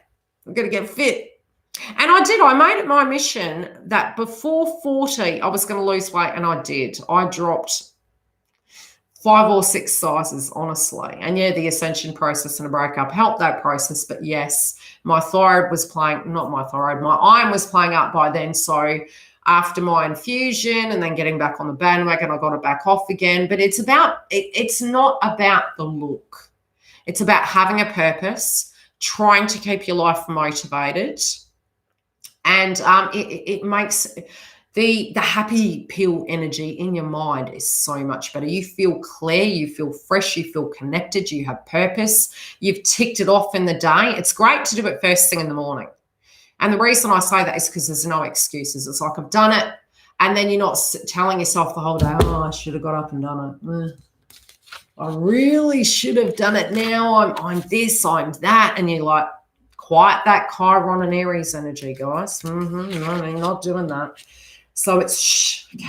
I got to get fit. And I did. I made it my mission that before 40, I was going to lose weight, and I did. I dropped 5 or 6 sizes, honestly. And yeah, the ascension process and a breakup helped that process. But yes, my thyroid was playing, not my thyroid, my iron was playing up by then. So after my infusion and then getting back on the bandwagon, I got it back off again. But it's not about the look. It's about having a purpose, trying to keep your life motivated. And it makes the happy pill energy in your mind is so much better. You feel clear, you feel fresh, you feel connected, you have purpose. You've ticked it off in the day. It's great to do it first thing in the morning. And the reason I say that is because there's no excuses. It's like, I've done it. And then you're not telling yourself the whole day, oh, I should have got up and done it. I really should have done it now. I'm this, I'm that. And you're like, quiet that Chiron and Aries energy, guys. No, you're not doing that. So it's, okay.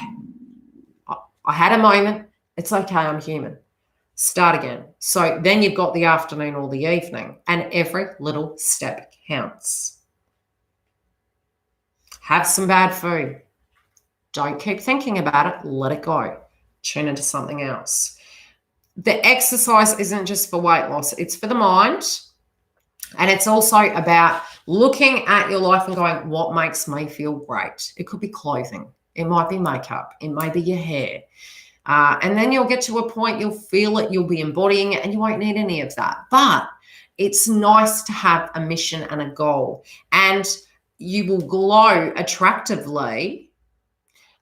I had a moment. It's okay. I'm human. Start again. So then you've got the afternoon or the evening. And every little step counts. Have some bad food. Don't keep thinking about it. Let it go. Tune into something else. The exercise isn't just for weight loss. It's for the mind. And it's also about looking at your life and going, what makes me feel great? It could be clothing. It might be makeup. It may be your hair. And then you'll get to a point, you'll feel it, you'll be embodying it, and you won't need any of that. But it's nice to have a mission and a goal. And you will glow attractively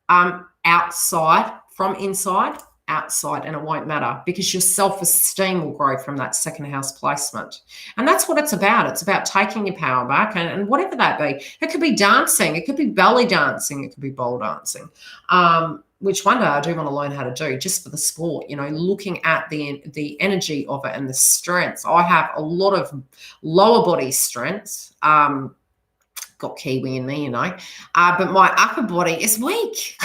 outside from inside outside and it won't matter because your self-esteem will grow from that second house placement. And that's what it's about. It's about taking your power back and whatever that be. It could be dancing. It could be belly dancing. It could be bowl dancing, which one day I do want to learn how to do just for the sport, looking at the energy of it and the strengths. I have a lot of lower body strengths, got Kiwi in me, but my upper body is weak.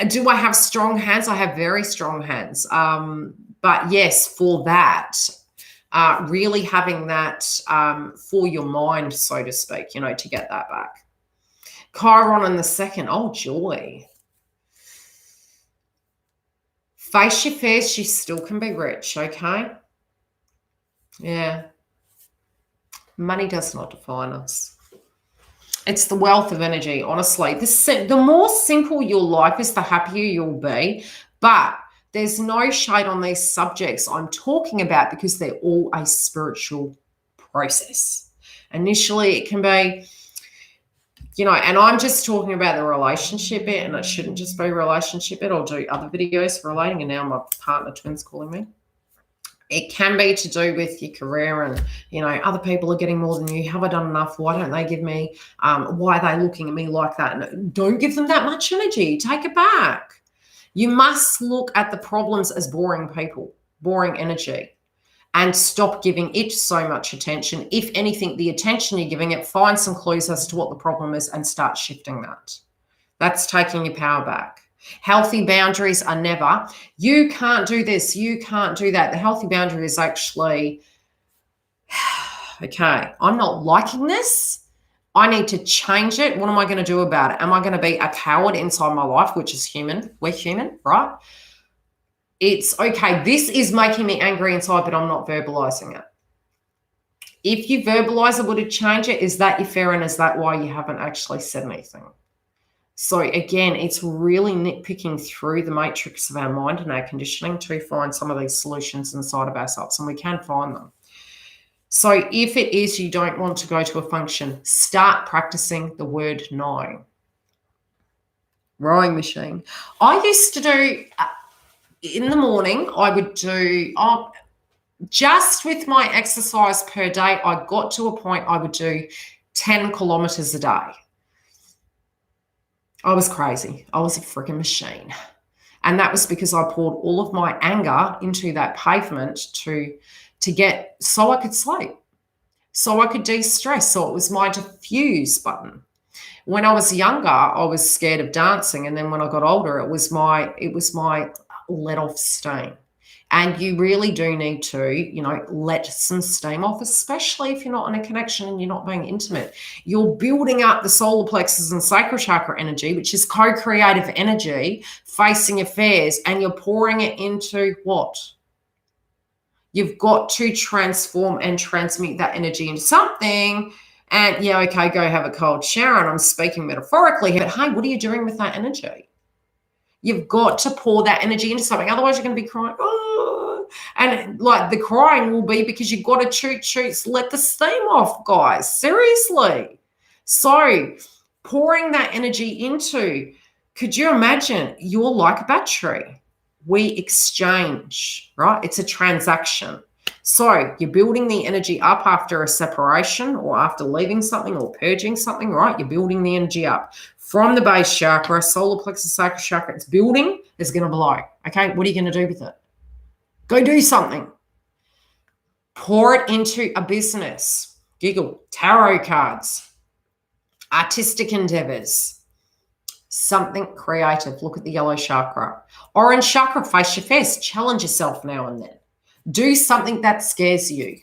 Do I have strong hands? I have very strong hands. But yes, for that, really having that for your mind, so to speak, to get that back. Chiron in the second. Oh, joy. Face your fears. You still can be rich, okay? Yeah. Money does not define us. It's the wealth of energy, honestly. The more simple your life is, the happier you'll be. But there's no shade on these subjects I'm talking about because they're all a spiritual process. Initially, it can be, and I'm just talking about the relationship bit, and it shouldn't just be a relationship bit. I'll do other videos for relating, and now my partner twin's calling me. It can be to do with your career and, other people are getting more than you. Have I done enough? Why don't they give me? Why are they looking at me like that? And don't give them that much energy. Take it back. You must look at the problems as boring people, boring energy, and stop giving it so much attention. If anything, the attention you're giving it, find some clues as to what the problem is and start shifting that. That's taking your power back. Healthy boundaries are never, you can't do this, you can't do that. The healthy boundary is actually, okay, I'm not liking this. I need to change it. What am I going to do about it? Am I going to be a coward inside my life, which is human? We're human, right? It's okay. This is making me angry inside, but I'm not verbalizing it. If you verbalize it, would it change it? Is that your fear, and is that why you haven't actually said anything? So again, it's really nitpicking through the matrix of our mind and our conditioning to find some of these solutions inside of ourselves, and we can find them. So if it is you don't want to go to a function, start practicing the word no. Rowing machine. I used to do, in the morning, I would do, just with my exercise per day, I got to a point I would do 10 kilometers a day. I was crazy. I was a freaking machine. And that was because I poured all of my anger into that pavement to get, so I could sleep, so I could de-stress. So it was my diffuse button. When I was younger, I was scared of dancing. And then when I got older, it was my let off steam. And you really do need to, let some steam off, especially if you're not in a connection and you're not being intimate. You're building up the solar plexus and sacral chakra energy, which is co-creative energy, facing affairs, and you're pouring it into what? You've got to transform and transmute that energy into something. And yeah, okay, go have a cold shower. And I'm speaking metaphorically, but hey, what are you doing with that energy? You've got to pour that energy into something. Otherwise, you're going to be crying. Oh. And like the crying will be because you've got to shoot, let the steam off, guys. Seriously. So pouring that energy into, could you imagine you're like a battery? We exchange, right? It's a transaction. So you're building the energy up after a separation or after leaving something or purging something, right? You're building the energy up from the base chakra, solar plexus, sacral chakra. It's building, it's going to blow. Okay, what are you going to do with it? Go do something. Pour it into a business. Giggle, tarot cards, artistic endeavors, something creative. Look at the yellow chakra. Orange chakra, face your fears. Challenge yourself now and then. Do something that scares you.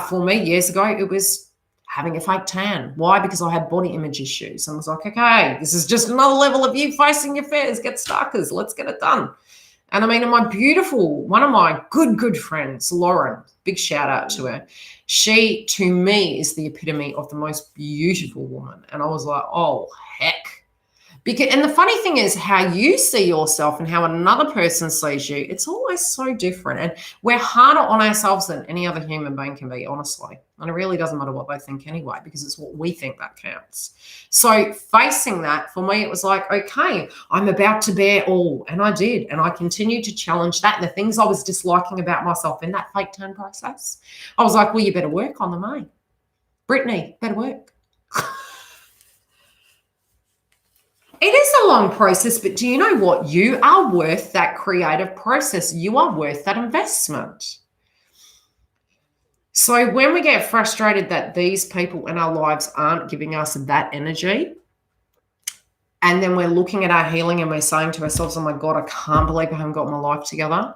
For me, years ago, it was having a fake tan. Why? Because I had body image issues. And I was like, okay, this is just another level of you facing your fears. Get starkers. Let's get it done. And I mean, one of my good friends, Lauren, big shout out to her. She, to me, is the epitome of the most beautiful woman. And I was like, oh, heck. And the funny thing is how you see yourself and how another person sees you, it's always so different. And we're harder on ourselves than any other human being can be, honestly. And it really doesn't matter what they think anyway, because it's what we think that counts. So facing that, for me, it was like, okay, I'm about to bear all. And I did. And I continued to challenge that. And the things I was disliking about myself in that fake turn process, I was like, well, you better work on them, eh? Brittany, better work. It is a long process, but do you know what? You are worth that creative process. You are worth that investment. So when we get frustrated that these people in our lives aren't giving us that energy, and then we're looking at our healing and we're saying to ourselves, oh my God, I can't believe I haven't got my life together.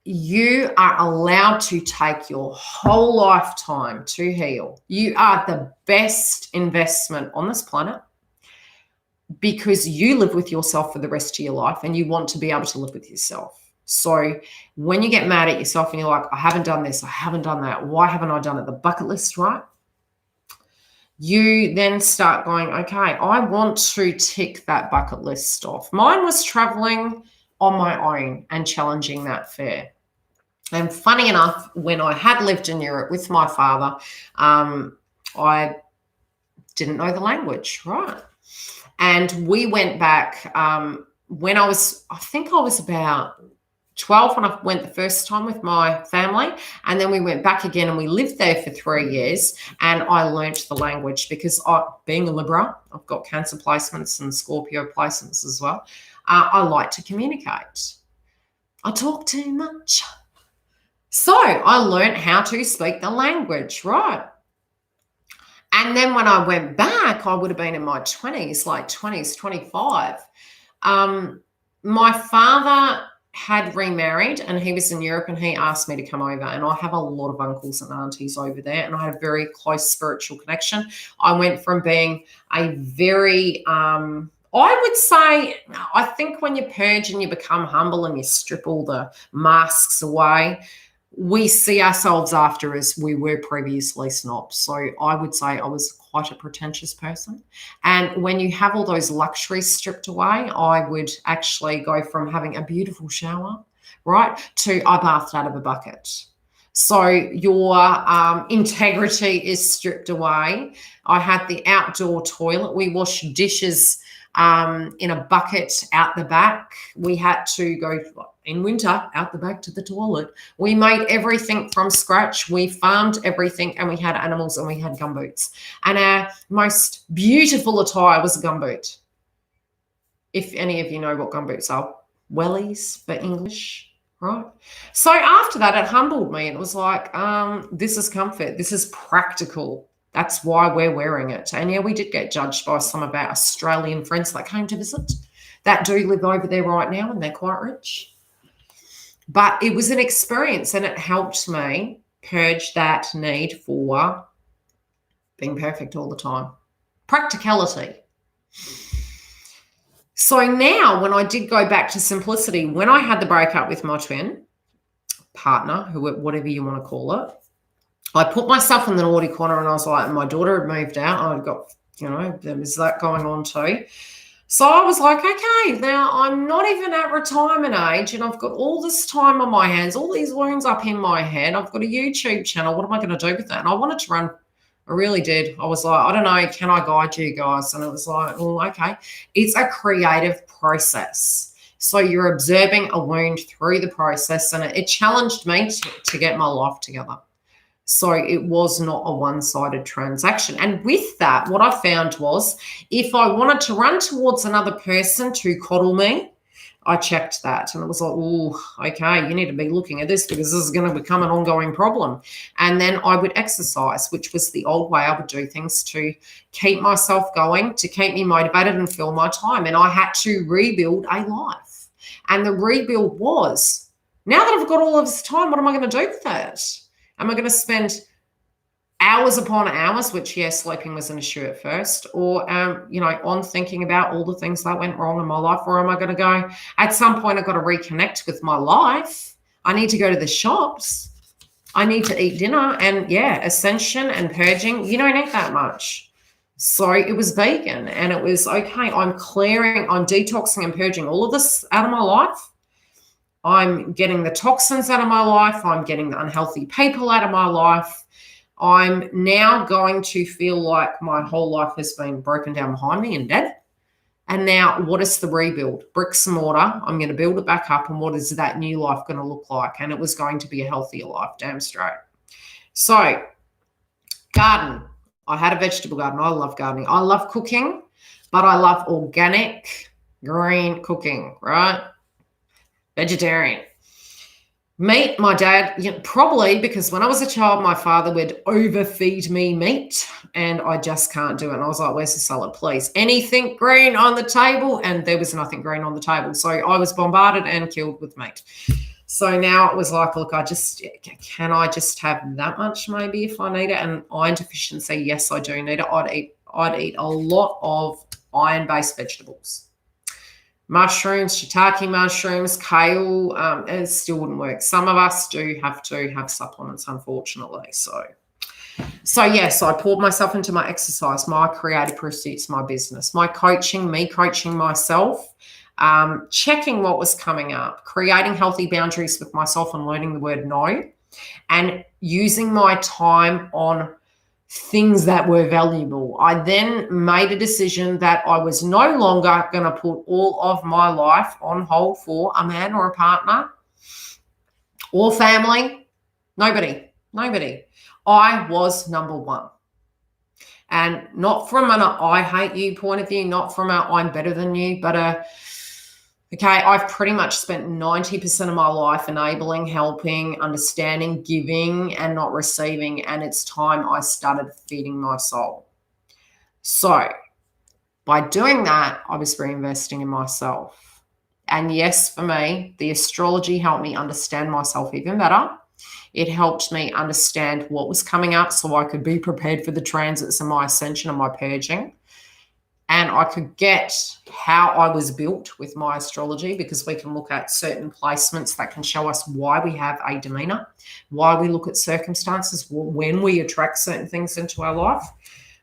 You are allowed to take your whole lifetime to heal. You are the best investment on this planet, because you live with yourself for the rest of your life and you want to be able to live with yourself. So when you get mad at yourself and you're like, I haven't done this, I haven't done that, why haven't I done it? The bucket list, right? You then start going, okay, I want to tick that bucket list off. Mine was traveling on my own and challenging that fear. And funny enough, when I had lived in Europe with my father, I didn't know the language, right? And we went back when I think I was about 12 when I went the first time with my family. And then we went back again and we lived there for 3 years. And I learnt the language because being a Libra, I've got Cancer placements and Scorpio placements as well. I like to communicate. I talk too much. So I learnt how to speak the language, right? And then when I went back, I would have been in my 20s, like 20s, 25. My father had remarried and he was in Europe and he asked me to come over. And I have a lot of uncles and aunties over there and I had a very close spiritual connection. I went from being a very, I would say, I think when you purge and you become humble and you strip all the masks away, we see ourselves after as we were previously snobs. So I would say I was quite a pretentious person. And when you have all those luxuries stripped away, I would actually go from having a beautiful shower, right, to I bathed out of a bucket. So your integrity is stripped away. I had the outdoor toilet. We washed dishes in a bucket out the back. We had to go in winter out the back to the toilet. We made everything from scratch. We farmed everything and we had animals and we had gumboots. And our most beautiful attire was a gumboot. If any of you know what gumboots are, wellies for English, right? So after that, it humbled me. It was like, this is comfort. This is practical. That's why we're wearing it. And yeah, we did get judged by some of our Australian friends that came to visit that do live over there right now and they're quite rich. But it was an experience and it helped me purge that need for being perfect all the time. Practicality. So now when I did go back to simplicity, when I had the breakup with my twin partner, whatever you want to call it, I put myself in the naughty corner and I was like, my daughter had moved out. I'd got, there was that going on too. So I was like, okay, now I'm not even at retirement age and I've got all this time on my hands, all these wounds up in my head. I've got a YouTube channel. What am I going to do with that? And I wanted to run. I really did. I was like, I don't know, can I guide you guys? And it was like, oh, okay. It's a creative process. So you're observing a wound through the process and it challenged me to get my life together. So it was not a one-sided transaction. And with that, what I found was if I wanted to run towards another person to coddle me, I checked that. And it was like, oh, okay, you need to be looking at this because this is going to become an ongoing problem. And then I would exercise, which was the old way I would do things to keep myself going, to keep me motivated and fill my time. And I had to rebuild a life. And the rebuild was, now that I've got all of this time, what am I going to do with that? Am I going to spend hours upon hours, which, yes, sleeping was an issue at first, or, on thinking about all the things that went wrong in my life? Or am I going to go, at some point, I've got to reconnect with my life. I need to go to the shops. I need to eat dinner. And, yeah, ascension and purging, you don't eat that much. So it was vegan and it was, okay, I'm detoxing and purging all of this out of my life. I'm getting the toxins out of my life. I'm getting the unhealthy people out of my life. I'm now going to feel like my whole life has been broken down behind me and dead. And now what is the rebuild? Bricks and mortar. I'm going to build it back up. And what is that new life going to look like? And it was going to be a healthier life, damn straight. So garden. I had a vegetable garden. I love gardening. I love cooking, but I love organic, green cooking, right? Vegetarian. Meat, my dad, probably because when I was a child, my father would overfeed me meat and I just can't do it. And I was like, where's the salad, please? Anything green on the table? And there was nothing green on the table. So I was bombarded and killed with meat. So now it was like, look, can I just have that much maybe if I need it? And iron deficiency, yes, I do need it. I'd eat a lot of iron-based vegetables. Mushrooms, shiitake mushrooms, kale, it still wouldn't work. Some of us do have to have supplements, unfortunately. So yes, I poured myself into my exercise, my creative pursuits, my business, my coaching, me coaching myself, checking what was coming up, creating healthy boundaries with myself and learning the word no, and using my time on things that were valuable. I then made a decision that I was no longer going to put all of my life on hold for a man or a partner or family. Nobody. I was number one. And not from an I hate you point of view, not from a I'm better than you, but okay, I've pretty much spent 90% of my life enabling, helping, understanding, giving, and not receiving. And it's time I started feeding my soul. So by doing that, I was reinvesting in myself. And yes, for me, the astrology helped me understand myself even better. It helped me understand what was coming up so I could be prepared for the transits and my ascension and my purging. And I could get how I was built with my astrology, because we can look at certain placements that can show us why we have a demeanor, why we look at circumstances, when we attract certain things into our life.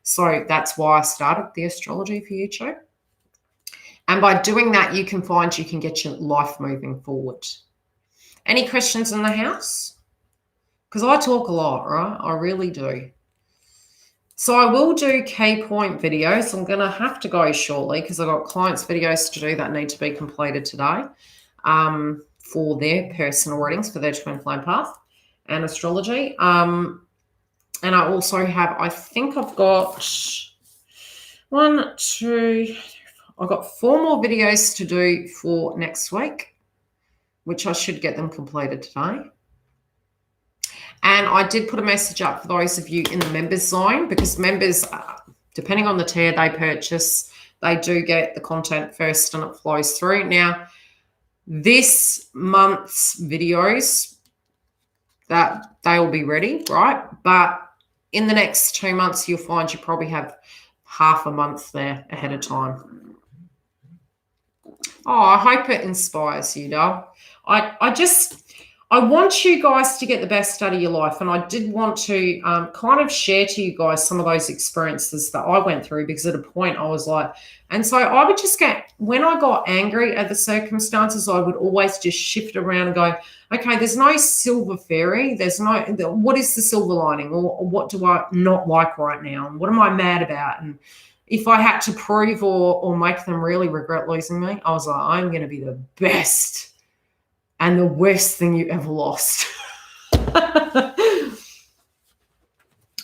So that's why I started the astrology for YouTube. And by doing that, you can get your life moving forward. Any questions in the house? Because I talk a lot, right? I really do. So I will do key point videos. I'm going to have to go shortly because I've got clients' videos to do that need to be completed today for their personal readings for their twin flame path and astrology. And I also have, I think I've got I've got 4 more videos to do for next week, which I should get them completed today. And I did put a message up for those of you in the members zone, because members, depending on the tier they purchase, they do get the content first and it flows through. Now, this month's videos, that they will be ready, right? But in the next 2 months, you'll find you probably have half a month there ahead of time. Oh, I hope it inspires you, doll. I want you guys to get the best out of your life, and I did want to kind of share to you guys some of those experiences that I went through, because at a point I was like, and so I would just when I got angry at the circumstances, I would always just shift around and go, okay, there's no silver fairy. There's no, what is the silver lining, or what do I not like right now? And what am I mad about? And if I had to prove or make them really regret losing me, I was like, I'm going to be the best and the worst thing you ever lost.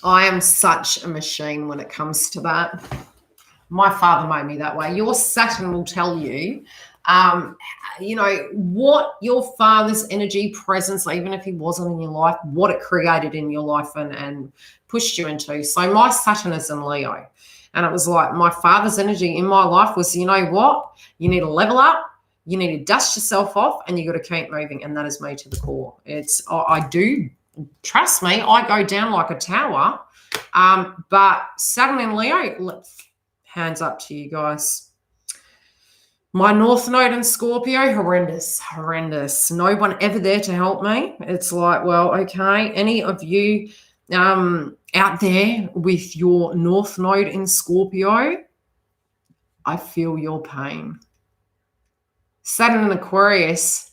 I am such a machine when it comes to that. My father made me that way. Your Saturn will tell you, what your father's energy presence, even if he wasn't in your life, what it created in your life and pushed you into. So my Saturn is in Leo. And it was like my father's energy in my life was, you know what? You need to level up. You need to dust yourself off, and you got to keep moving. And that is me to the core. I do, trust me, I go down like a tower. But Saturn and Leo, hands up to you guys. My North Node in Scorpio, horrendous. No one ever there to help me. It's like, well, okay, any of you out there with your North Node in Scorpio, I feel your pain. Saturn and Aquarius,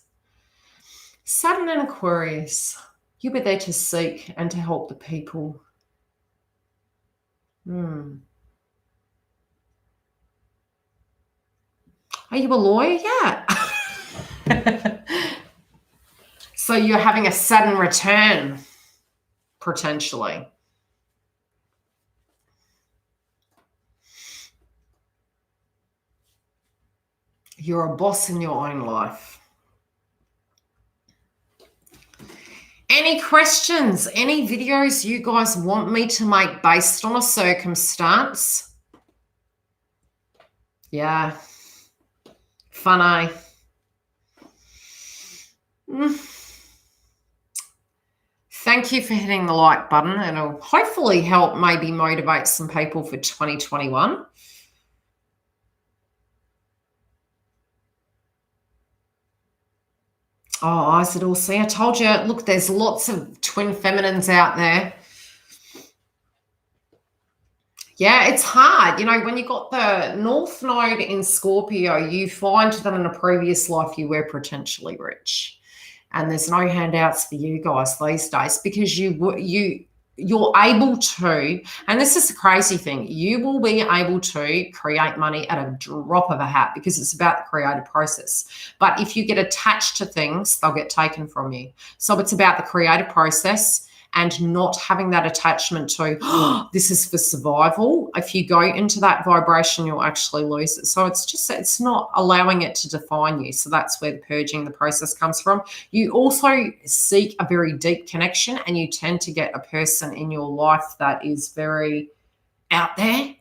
you'll be there to seek and to help the people. Are you a lawyer? Yeah. So you're having a sudden return, potentially. You're a boss in your own life. Any questions? Any videos you guys want me to make based on a circumstance? Yeah. Funny. Thank you for hitting the like button. It'll hopefully help maybe motivate some people for 2021. Oh, Isidore, see, I told you, look, there's lots of twin feminines out there. Yeah, it's hard. You know, when you got the North Node in Scorpio, you find that in a previous life you were potentially rich. And there's no handouts for you guys these days because you're able to, and this is the crazy thing, you will be able to create money at a drop of a hat because it's about the creative process. But if you get attached to things, they'll get taken from you. So it's about the creative process and not having that attachment to, oh, this is for survival. If you go into that vibration, you'll actually lose it. So it's not allowing it to define you. So that's where the purging, the process comes from. You also seek a very deep connection and you tend to get a person in your life that is very out there,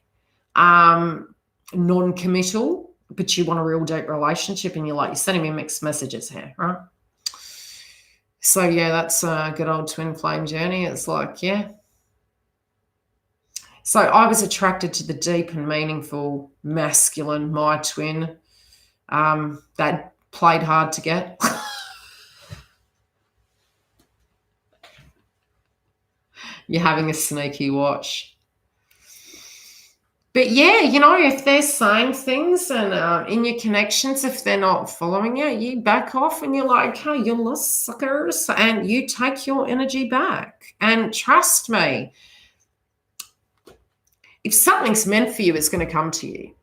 non-committal, but you want a real deep relationship and you're sending me mixed messages here, right? So, yeah, that's a good old twin flame journey. It's like, yeah. So I was attracted to the deep and meaningful masculine, my twin, that played hard to get. You're having a sneaky watch. But yeah, you know, if they're saying things and in your connections, if they're not following you, you back off and you're like, okay, you're lost suckers, and you take your energy back. And trust me, if something's meant for you, it's going to come to you.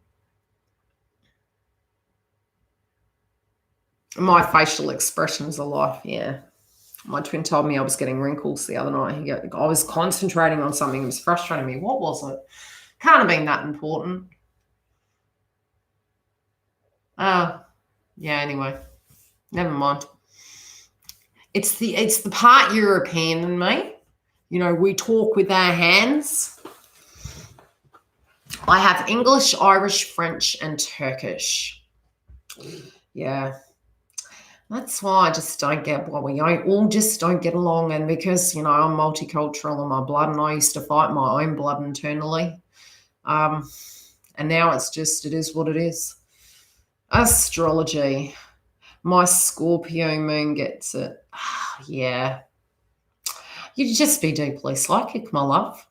My facial expressions are life, yeah. My twin told me I was getting wrinkles the other night. I was concentrating on something. It was frustrating me. What was it? Can't have been that important. Yeah, anyway. Never mind. It's the part European in me. You know, we talk with our hands. I have English, Irish, French, and Turkish. Yeah. That's why I just don't get why we all just don't get along. And because, you know, I'm multicultural in my blood and I used to fight my own blood internally. And now it is what it is. Astrology. My Scorpio moon gets it. Yeah. You just be deeply psychic, my love.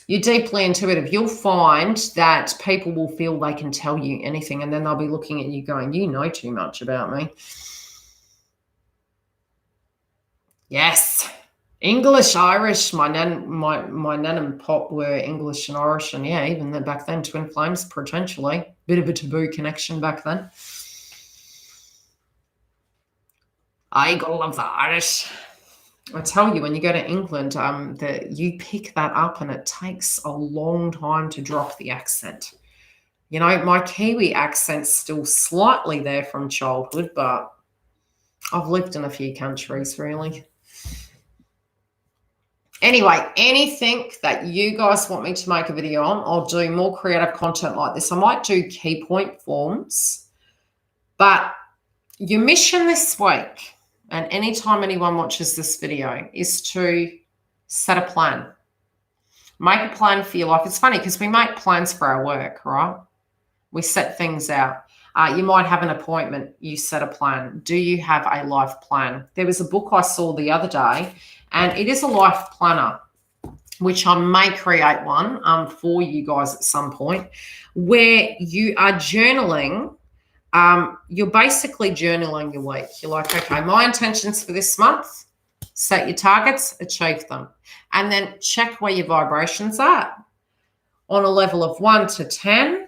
You're deeply intuitive. You'll find that people will feel they can tell you anything and then they'll be looking at you going, you know too much about me. Yes. English, Irish. My nan and pop were English and Irish, and yeah, even back then, twin flames potentially. Bit of a taboo connection back then. I gotta love the Irish. I tell you, when you go to England, you pick that up, and it takes a long time to drop the accent. You know, my Kiwi accent's still slightly there from childhood, but I've lived in a few countries, really. Anyway, anything that you guys want me to make a video on, I'll do more creative content like this. I might do key point forms, but your mission this week, and anytime anyone watches this video, is to set a plan. Make a plan for your life. It's funny because we make plans for our work, right? We set things out. You might have an appointment. You set a plan. Do you have a life plan? There was a book I saw the other day, and it is a life planner, which I may create one for you guys at some point, where you are journaling. You're basically journaling your week. You're like, okay, my intentions for this month, set your targets, achieve them, and then check where your vibration's at. on a level of 1 to 10,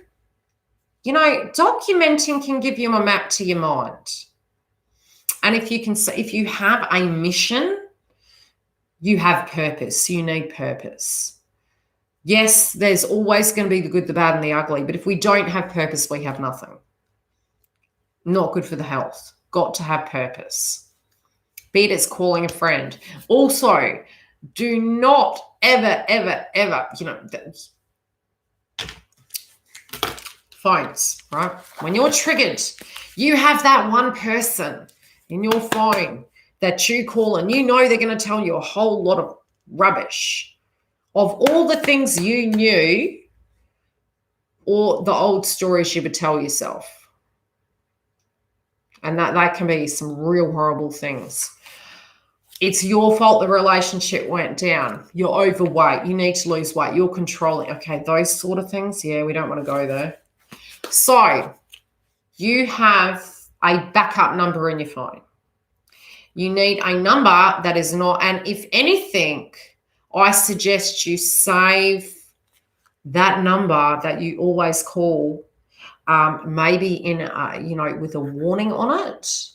you know, documenting can give you a map to your mind. And if you have a mission, you have purpose. You need purpose. Yes, there's always going to be the good, the bad, and the ugly. But if we don't have purpose, we have nothing. Not good for the health. Got to have purpose. Be it it's calling a friend. Also, do not ever, you know, phones, right? When you're triggered, you have that one person in your phone that you call and you know they're going to tell you a whole lot of rubbish of all the things you knew or the old stories you would tell yourself. And that can be some real horrible things. It's your fault the relationship went down. You're overweight. You need to lose weight. You're controlling. Okay, those sort of things. Yeah, we don't want to go there. So you have a backup number in your phone. You need a number that is not, and if anything, I suggest you save that number that you always call, maybe in, you know, with a warning on it.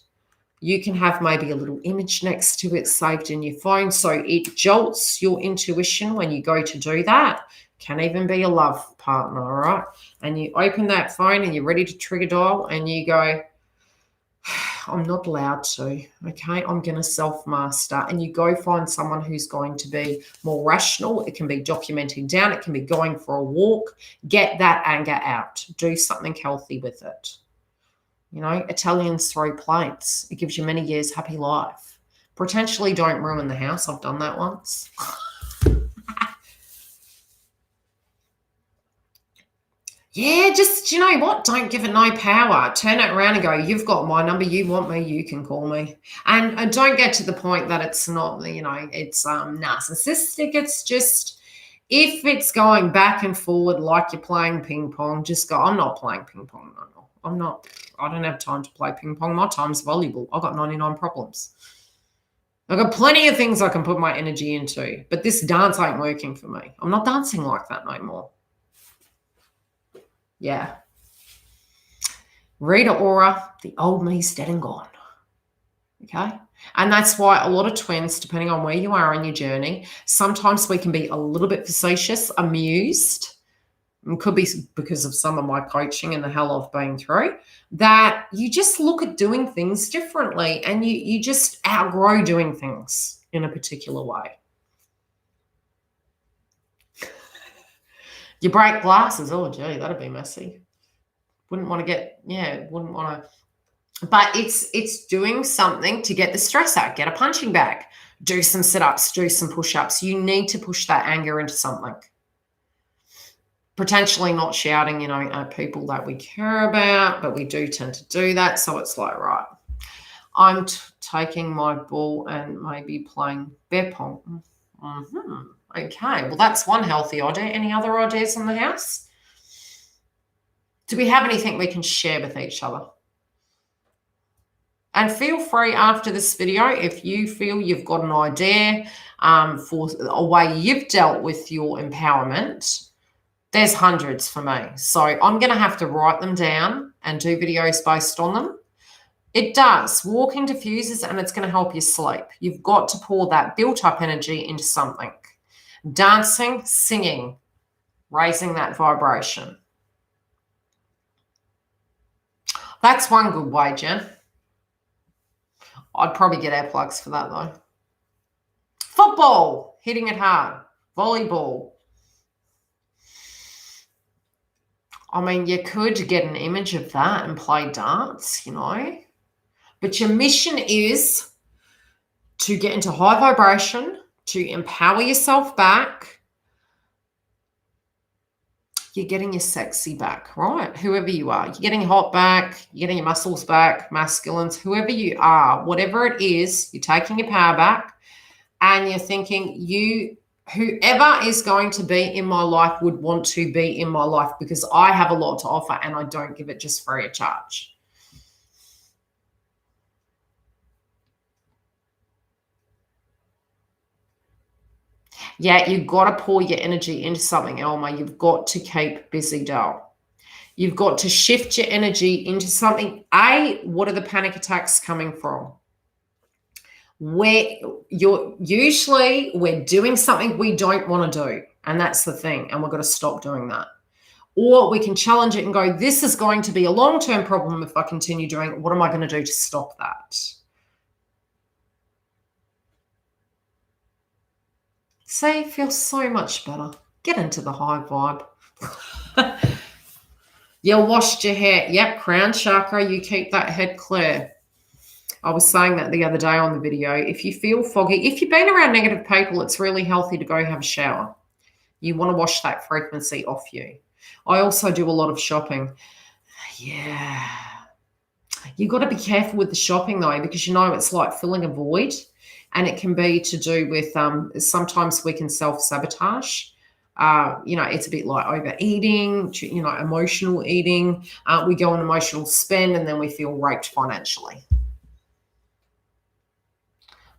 You can have maybe a little image next to it saved in your phone so it jolts your intuition when you go to do that. Can even be a love partner, all right? And you open that phone and you're ready to trigger dial and you go, I'm not allowed to, okay? I'm going to self-master. And you go find someone who's going to be more rational. It can be documenting down. It can be going for a walk. Get that anger out. Do something healthy with it. You know, Italians throw plates. It gives you many years happy life. Potentially don't ruin the house. I've done that once. Yeah, just, you know what? Don't give it no power. Turn it around and go, you've got my number. You want me, you can call me. And don't get to the point that it's not, you know, it's narcissistic. It's just, if it's going back and forward like you're playing ping pong, just go, I'm not playing ping pong. No, I'm not. I don't have time to play ping pong. My time's valuable. I've got 99 problems. I've got plenty of things I can put my energy into, but this dance ain't working for me. I'm not dancing like that no more. Yeah. Read aura, the old me's dead and gone. Okay. And that's why a lot of twins, depending on where you are in your journey, sometimes we can be a little bit facetious, amused. It could be because of some of my coaching and the hell I've been through, that you just look at doing things differently and you just outgrow doing things in a particular way. You break glasses. Oh, gee, that'd be messy. Wouldn't want to get, wouldn't want to. But it's doing something to get the stress out. Get a punching bag. Do some sit-ups. Do some push-ups. You need to push that anger into something. Potentially not shouting, you know, at people that we care about, but we do tend to do that. So it's like, right, I'm taking my ball and maybe playing bear pong. Okay, well, that's one healthy idea. Any other ideas in the house? Do we have anything we can share with each other? And feel free after this video, if you feel you've got an idea for a way you've dealt with your empowerment, there's hundreds for me. So I'm going to have to write them down and do videos based on them. It does. Walking diffuses and it's going to help you sleep. You've got to pour that built-up energy into something. Dancing, singing, raising that vibration. That's one good way, Jen. I'd probably get earplugs for that, though. Football, hitting it hard. Volleyball. I mean, you could get an image of that and play darts, you know. But your mission is to get into high vibration, to empower yourself back. You're getting your sexy back, right? Whoever you are. You're getting hot back. You're getting your muscles back, masculines, whoever you are. Whatever it is, you're taking your power back and you're thinking whoever is going to be in my life would want to be in my life because I have a lot to offer and I don't give it just free of charge. Yeah, you've got to pour your energy into something, Elma. You've got to keep busy, doll. You've got to shift your energy into something. What are the panic attacks coming from? Where we're doing something we don't want to do. And that's the thing. And we've got to stop doing that. Or we can challenge it and go, this is going to be a long-term problem if I continue doing it. What am I going to do to stop that? See, feels so much better. Get into the high vibe. You washed your hair. Yep, crown chakra. You keep that head clear. I was saying that the other day on the video. If you feel foggy, if you've been around negative people, it's really healthy to go have a shower. You want to wash that frequency off you. I also do a lot of shopping. Yeah. You got to be careful with the shopping, though, because, it's like filling a void. And it can be to do with sometimes we can self-sabotage. It's a bit like overeating, emotional eating. We go on emotional spend and then we feel raped financially.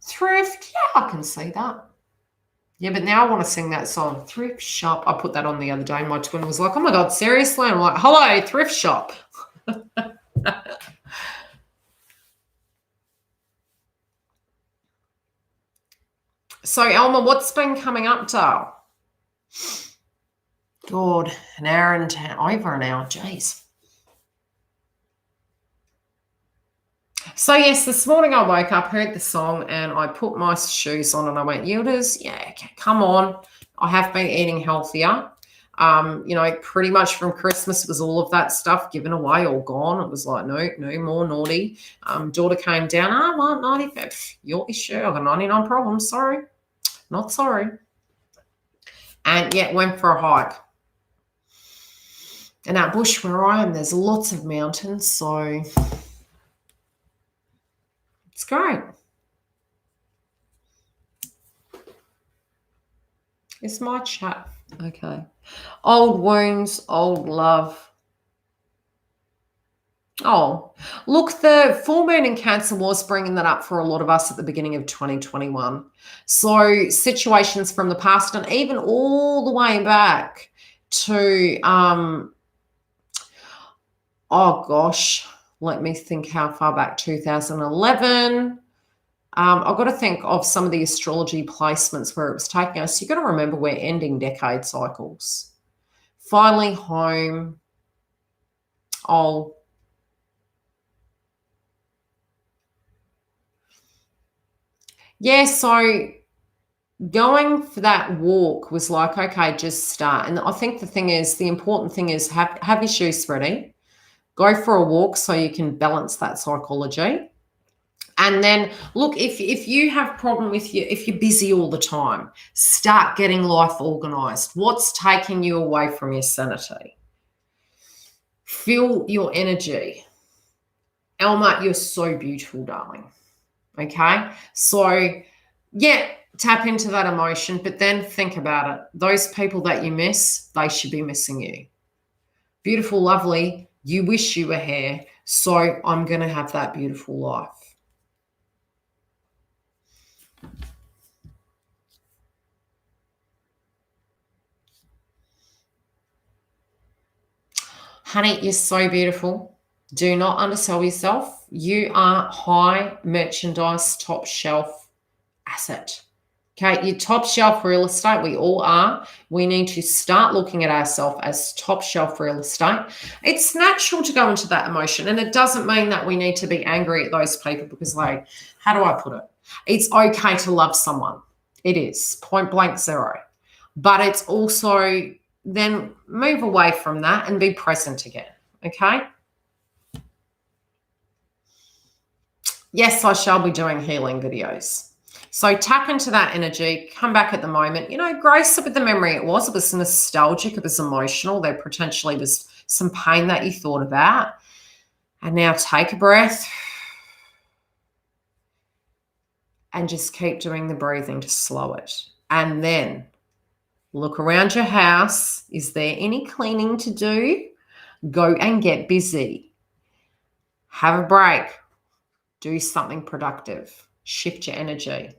Thrift, yeah, I can see that. Yeah, but now I want to sing that song, Thrift Shop. I put that on the other day. My twin was like, oh, my God, seriously? And I'm like, hello, thrift shop. So, Elma, what's been coming up, Dale? God, an hour and 10, over an hour, jeez. So, yes, this morning I woke up, heard the song, and I put my shoes on and I went, Yildiz, yeah, come on. I have been eating healthier. Pretty much from Christmas was all of that stuff given away or gone. It was like, no more naughty. Daughter came down, well, 95, your issue. I've got 99 problems, sorry. Not sorry. And yet went for a hike. And out bush where I am, there's lots of mountains, so it's great. It's my chat. Okay. Old wounds, old love. Oh, look, the full moon in Cancer was bringing that up for a lot of us at the beginning of 2021. So situations from the past and even all the way back to, oh gosh, let me think how far back, 2011. I've got to think of some of the astrology placements where it was taking us. You've got to remember we're ending decade cycles. Finally home. Oh, yeah, so going for that walk was like, okay, just start. And I think the important thing is have your shoes ready. Go for a walk so you can balance that psychology. And then, look, if you have problem with if you're busy all the time, start getting life organized. What's taking you away from your sanity? Feel your energy. Elma, you're so beautiful, darling. Okay? So, yeah, tap into that emotion, but then think about it. Those people that you miss, they should be missing you. Beautiful, lovely. You wish you were here, so I'm going to have that beautiful life. Honey, you're so beautiful. Do not undersell yourself. You are high merchandise, top shelf asset. Okay, your top shelf real estate, we all are. We need to start looking at ourselves as top shelf real estate. It's natural to go into that emotion, and it doesn't mean that we need to be angry at those people because, like, how do I put it? It's okay to love someone. It is, point blank zero. But it's also then move away from that and be present again, okay? Yes, I shall be doing healing videos. So tap into that energy, come back at the moment, grace it with the memory it was nostalgic, it was emotional, there potentially was some pain that you thought about. And now take a breath and just keep doing the breathing to slow it. And then look around your house. Is there any cleaning to do? Go and get busy. Have a break. Do something productive. Shift your energy.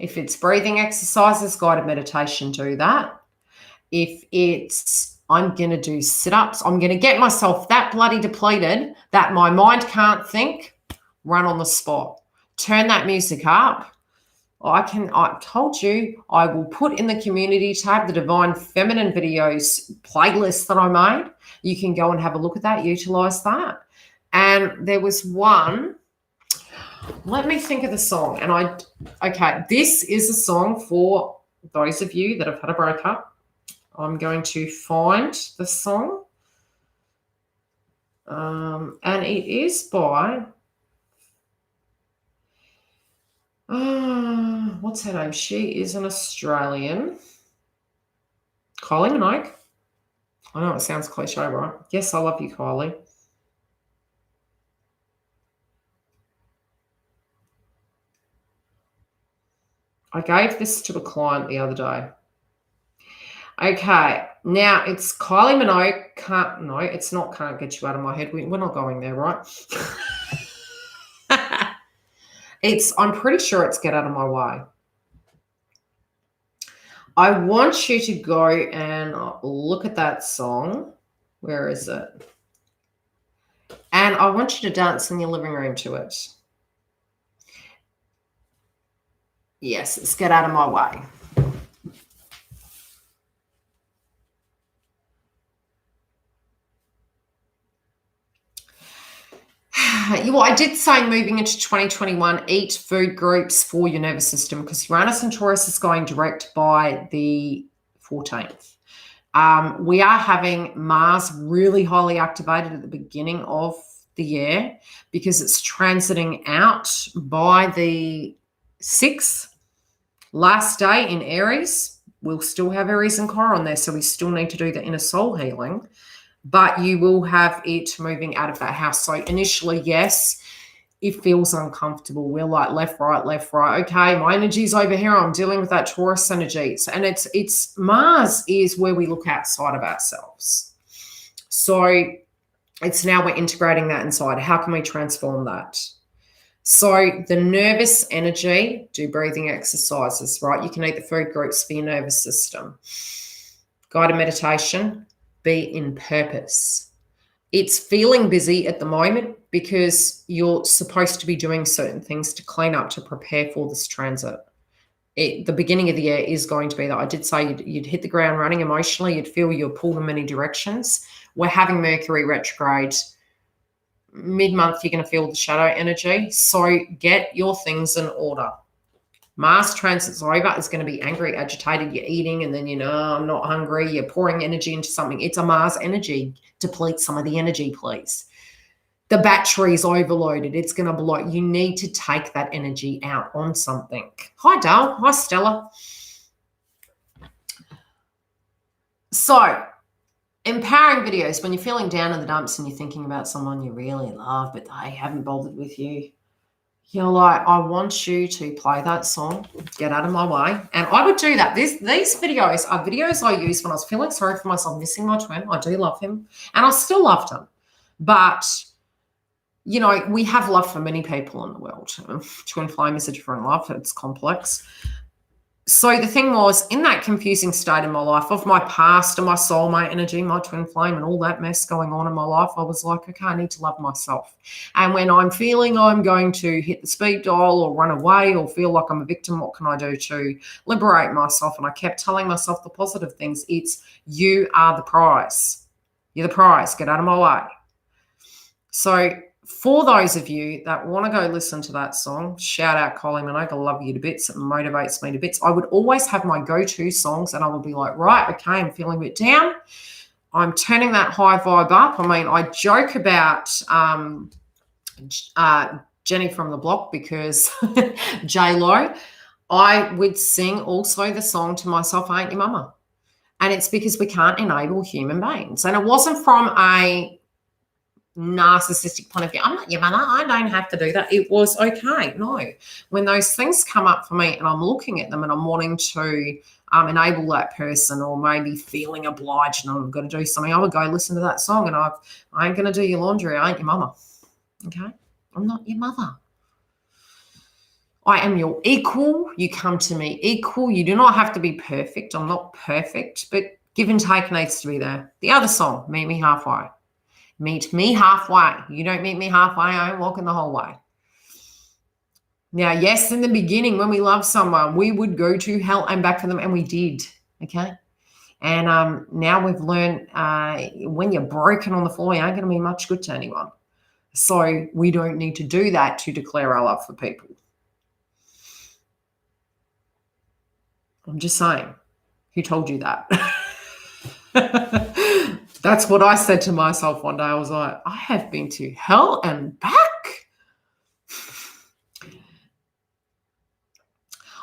If it's breathing exercises, guided meditation, do that. If it's I'm going to do sit-ups, I'm going to get myself that bloody depleted that my mind can't think, run on the spot. Turn that music up. I told you, I will put in the community tab the Divine Feminine videos playlist that I made. You can go and have a look at that, utilize that. And there was one, let me think of the song. And okay, this is a song for those of you that have had a breakup. I'm going to find the song. And it is by... what's her name? She is an Australian. Kylie Minogue. I know it sounds cliche, right? Yes, I love you, Kylie. I gave this to a client the other day. Okay, now it's Kylie Minogue. No, it's not Can't Get You Out of My Head. We're not going there, right? I'm pretty sure it's Get Out of My Way. I want you to go and look at that song. Where is it? And I want you to dance in your living room to it. Yes, it's Get Out of My Way. Well, I did say moving into 2021, eat food groups for your nervous system because Uranus and Taurus is going direct by the 14th. We are having Mars really highly activated at the beginning of the year because it's transiting out by the 6th. Last day in Aries. We'll still have Aries and Chiron there, so we still need to do the inner soul healing. But you will have it moving out of that house. So initially, yes, it feels uncomfortable. We're like left, right. Okay, my energy's over here. I'm dealing with that Taurus energy. And it's Mars is where we look outside of ourselves. So it's now we're integrating that inside. How can we transform that? So the nervous energy, do breathing exercises, right? You can eat the food groups for your nervous system. Guided meditation. Be in purpose. It's feeling busy at the moment because you're supposed to be doing certain things to clean up, to prepare for this transit. The beginning of the year is going to be that. I did say you'd hit the ground running emotionally. You'd feel you're pulled in many directions. We're having Mercury retrograde. Mid-month, you're going to feel the shadow energy. So get your things in order. Mars transit's over. It's going to be angry, agitated. You're eating and then, I'm not hungry. You're pouring energy into something. It's a Mars energy. Deplete some of the energy, please. The battery's overloaded. It's going to blow. You need to take that energy out on something. Hi, Dale. Hi, Stella. So, empowering videos. When you're feeling down in the dumps and you're thinking about someone you really love, but they haven't bothered with you, you're like, I want you to play that song, Get Out of My Way. And I would do that. These videos are videos I use when I was feeling sorry for myself, missing my twin. I do love him. And I still loved him. But, we have love for many people in the world. Twin flame is a different love. It's complex. So the thing was, in that confusing state in my life of my past and my soulmate energy, my twin flame and all that mess going on in my life, I was like, okay, I need to love myself. And when I'm feeling I'm going to hit the speed dial or run away or feel like I'm a victim, what can I do to liberate myself? And I kept telling myself the positive things. It's you are the prize. You're the prize. Get out of my way. So for those of you that want to go listen to that song, shout out Kylie Minogue. I love you to bits. It motivates me to bits. I would always have my go-to songs and I would be like, right, okay, I'm feeling a bit down. I'm turning that high vibe up. I mean, I joke about Jenny from the Block because J-Lo, I would sing also the song to myself, I Ain't Your Mama. And it's because we can't enable human beings. And it wasn't from a narcissistic point of view. I'm not your mother. I don't have to do that. It was okay. No. When those things come up for me and I'm looking at them and I'm wanting to enable that person or maybe feeling obliged and I've got to do something, I would go listen to that song and I ain't going to do your laundry. I ain't your mama. Okay? I'm not your mother. I am your equal. You come to me equal. You do not have to be perfect. I'm not perfect, but give and take needs to be there. The other song, Meet Me Halfway. Meet me halfway. You don't meet me halfway, I ain't walking the whole way. Now, yes, in the beginning, when we love someone, we would go to hell and back for them, and we did, okay? And now we've learned when you're broken on the floor, you ain't going to be much good to anyone. So we don't need to do that to declare our love for people. I'm just saying. Who told you that? That's what I said to myself one day. I was like, I have been to hell and back.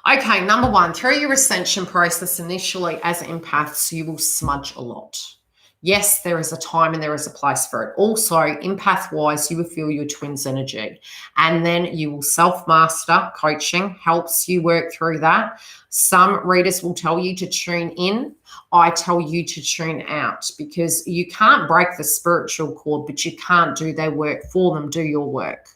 Okay, number one, through your ascension process initially as empaths, you will smudge a lot. Yes, there is a time and there is a place for it. Also, empath-wise, you will feel your twin's energy. And then you will self-master. Coaching helps you work through that. Some readers will tell you to tune in. I tell you to tune out, because you can't break the spiritual cord, but you can't do their work for them. Do your work.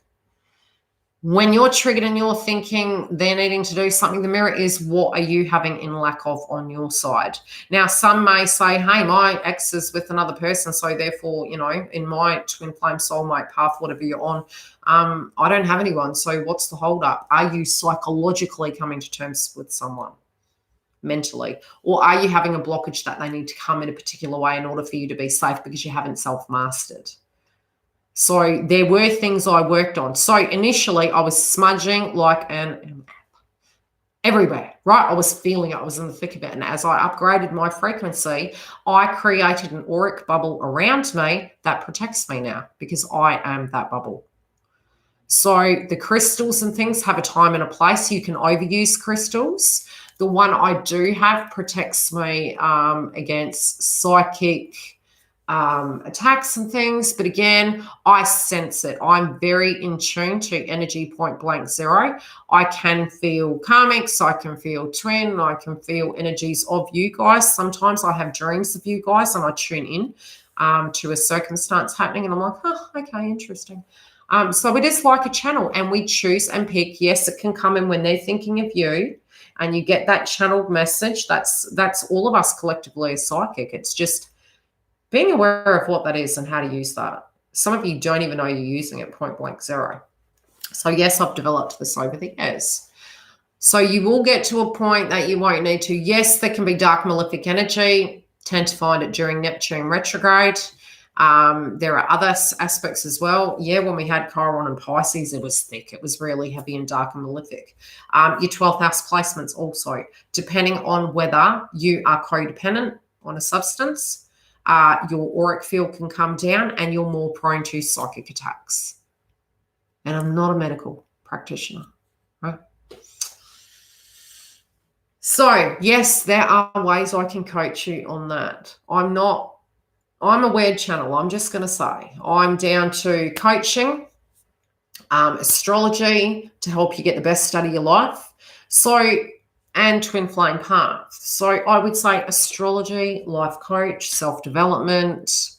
When you're triggered and you're thinking they're needing to do something, the mirror is, what are you having in lack of on your side? Now, some may say, hey, my ex is with another person, so therefore, you know, in my twin flame soulmate path, whatever you're on, I don't have anyone. So what's the hold up? Are you psychologically coming to terms with someone mentally? Or are you having a blockage that they need to come in a particular way in order for you to be safe because you haven't self-mastered? So there were things I worked on. So initially I was smudging like everywhere, right? I was feeling it. I was in the thick of it. And as I upgraded my frequency, I created an auric bubble around me that protects me now, because I am that bubble. So the crystals and things have a time and a place. You can overuse crystals. The one I do have protects me against psychic attacks and things, but again, I sense it. I'm very in tune to energy point blank zero. I can feel karmics, I can feel twin, I can feel energies of you guys. Sometimes I have dreams of you guys and I tune in to a circumstance happening and I'm like, oh, okay, interesting. So it is like a channel, and we choose and pick. Yes, it can come in when they're thinking of you and you get that channeled message. That's all of us collectively as psychic. It's just being aware of what that is and how to use that. Some of you don't even know you're using it point blank zero. So yes, I've developed this over the years. So you will get to a point that you won't need to. Yes, there can be dark malefic energy. Tend to find it during Neptune retrograde. There are other aspects as well. Yeah, when we had Chiron and Pisces, it was thick. It was really heavy and dark and malefic. Your 12th house placements also, depending on whether you are codependent on a substance, your auric field can come down and you're more prone to psychic attacks. And I'm not a medical practitioner, right? So, yes, there are ways I can coach you on that. I'm a weird channel, I'm just going to say. I'm down to coaching, astrology to help you get the best out of your life. So, and twin flame path. So I would say astrology, life coach, self-development,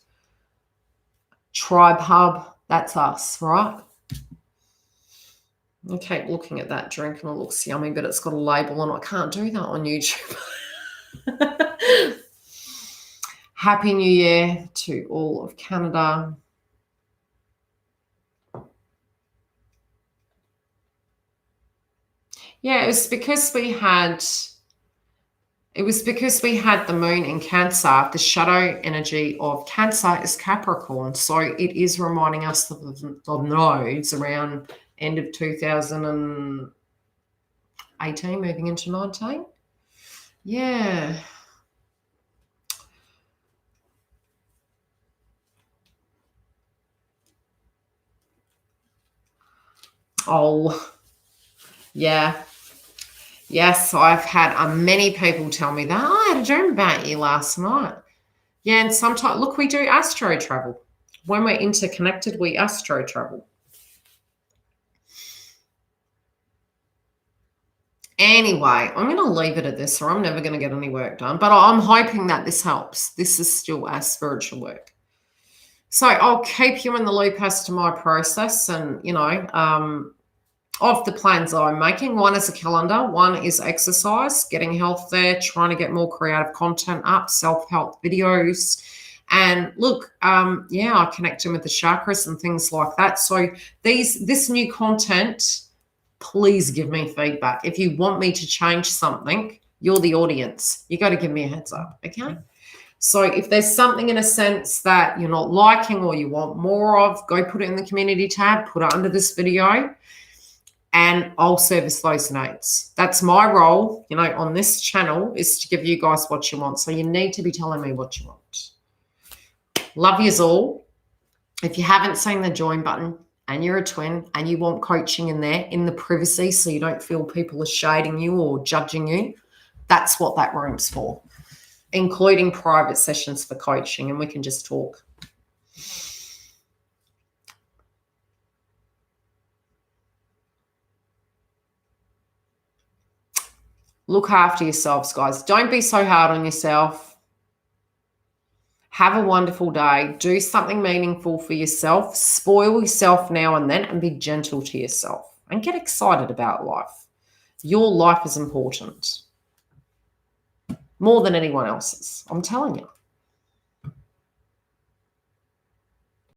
tribe hub, that's us, right? I keep looking at that drink and it looks yummy, but it's got a label and I can't do that on YouTube. Happy New Year to all of Canada. Yeah, it was because we had the moon in Cancer. The shadow energy of Cancer is Capricorn. So it is reminding us of the nodes around end of 2018, moving into 19. Yeah. Oh, yeah. Yes, I've had many people tell me that, I had a dream about you last night. Yeah, and sometimes, look, we do astro travel. When we're interconnected, we astro travel. Anyway, I'm going to leave it at this, or I'm never going to get any work done. But I'm hoping that this helps. This is still our spiritual work. So I'll keep you in the loop as to my process. And, you know, of the plans that I'm making. One is a calendar, one is exercise, getting health there, trying to get more creative content up, self-help videos. And look, I connect them with the chakras and things like that. So this new content, please give me feedback. If you want me to change something, you're the audience. You got to give me a heads up, okay? So if there's something in a sense that you're not liking or you want more of, go put it in the community tab, put it under this video, and I'll service those needs. That's my role, on this channel, is to give you guys what you want. So you need to be telling me what you want. Love yous all. If you haven't seen the join button and you're a twin and you want coaching in there, in the privacy, so you don't feel people are shading you or judging you, that's what that room's for, including private sessions for coaching, and we can just talk. Look after yourselves, guys. Don't be so hard on yourself. Have a wonderful day. Do something meaningful for yourself. Spoil yourself now and then and be gentle to yourself and get excited about life. Your life is important. More than anyone else's. I'm telling you.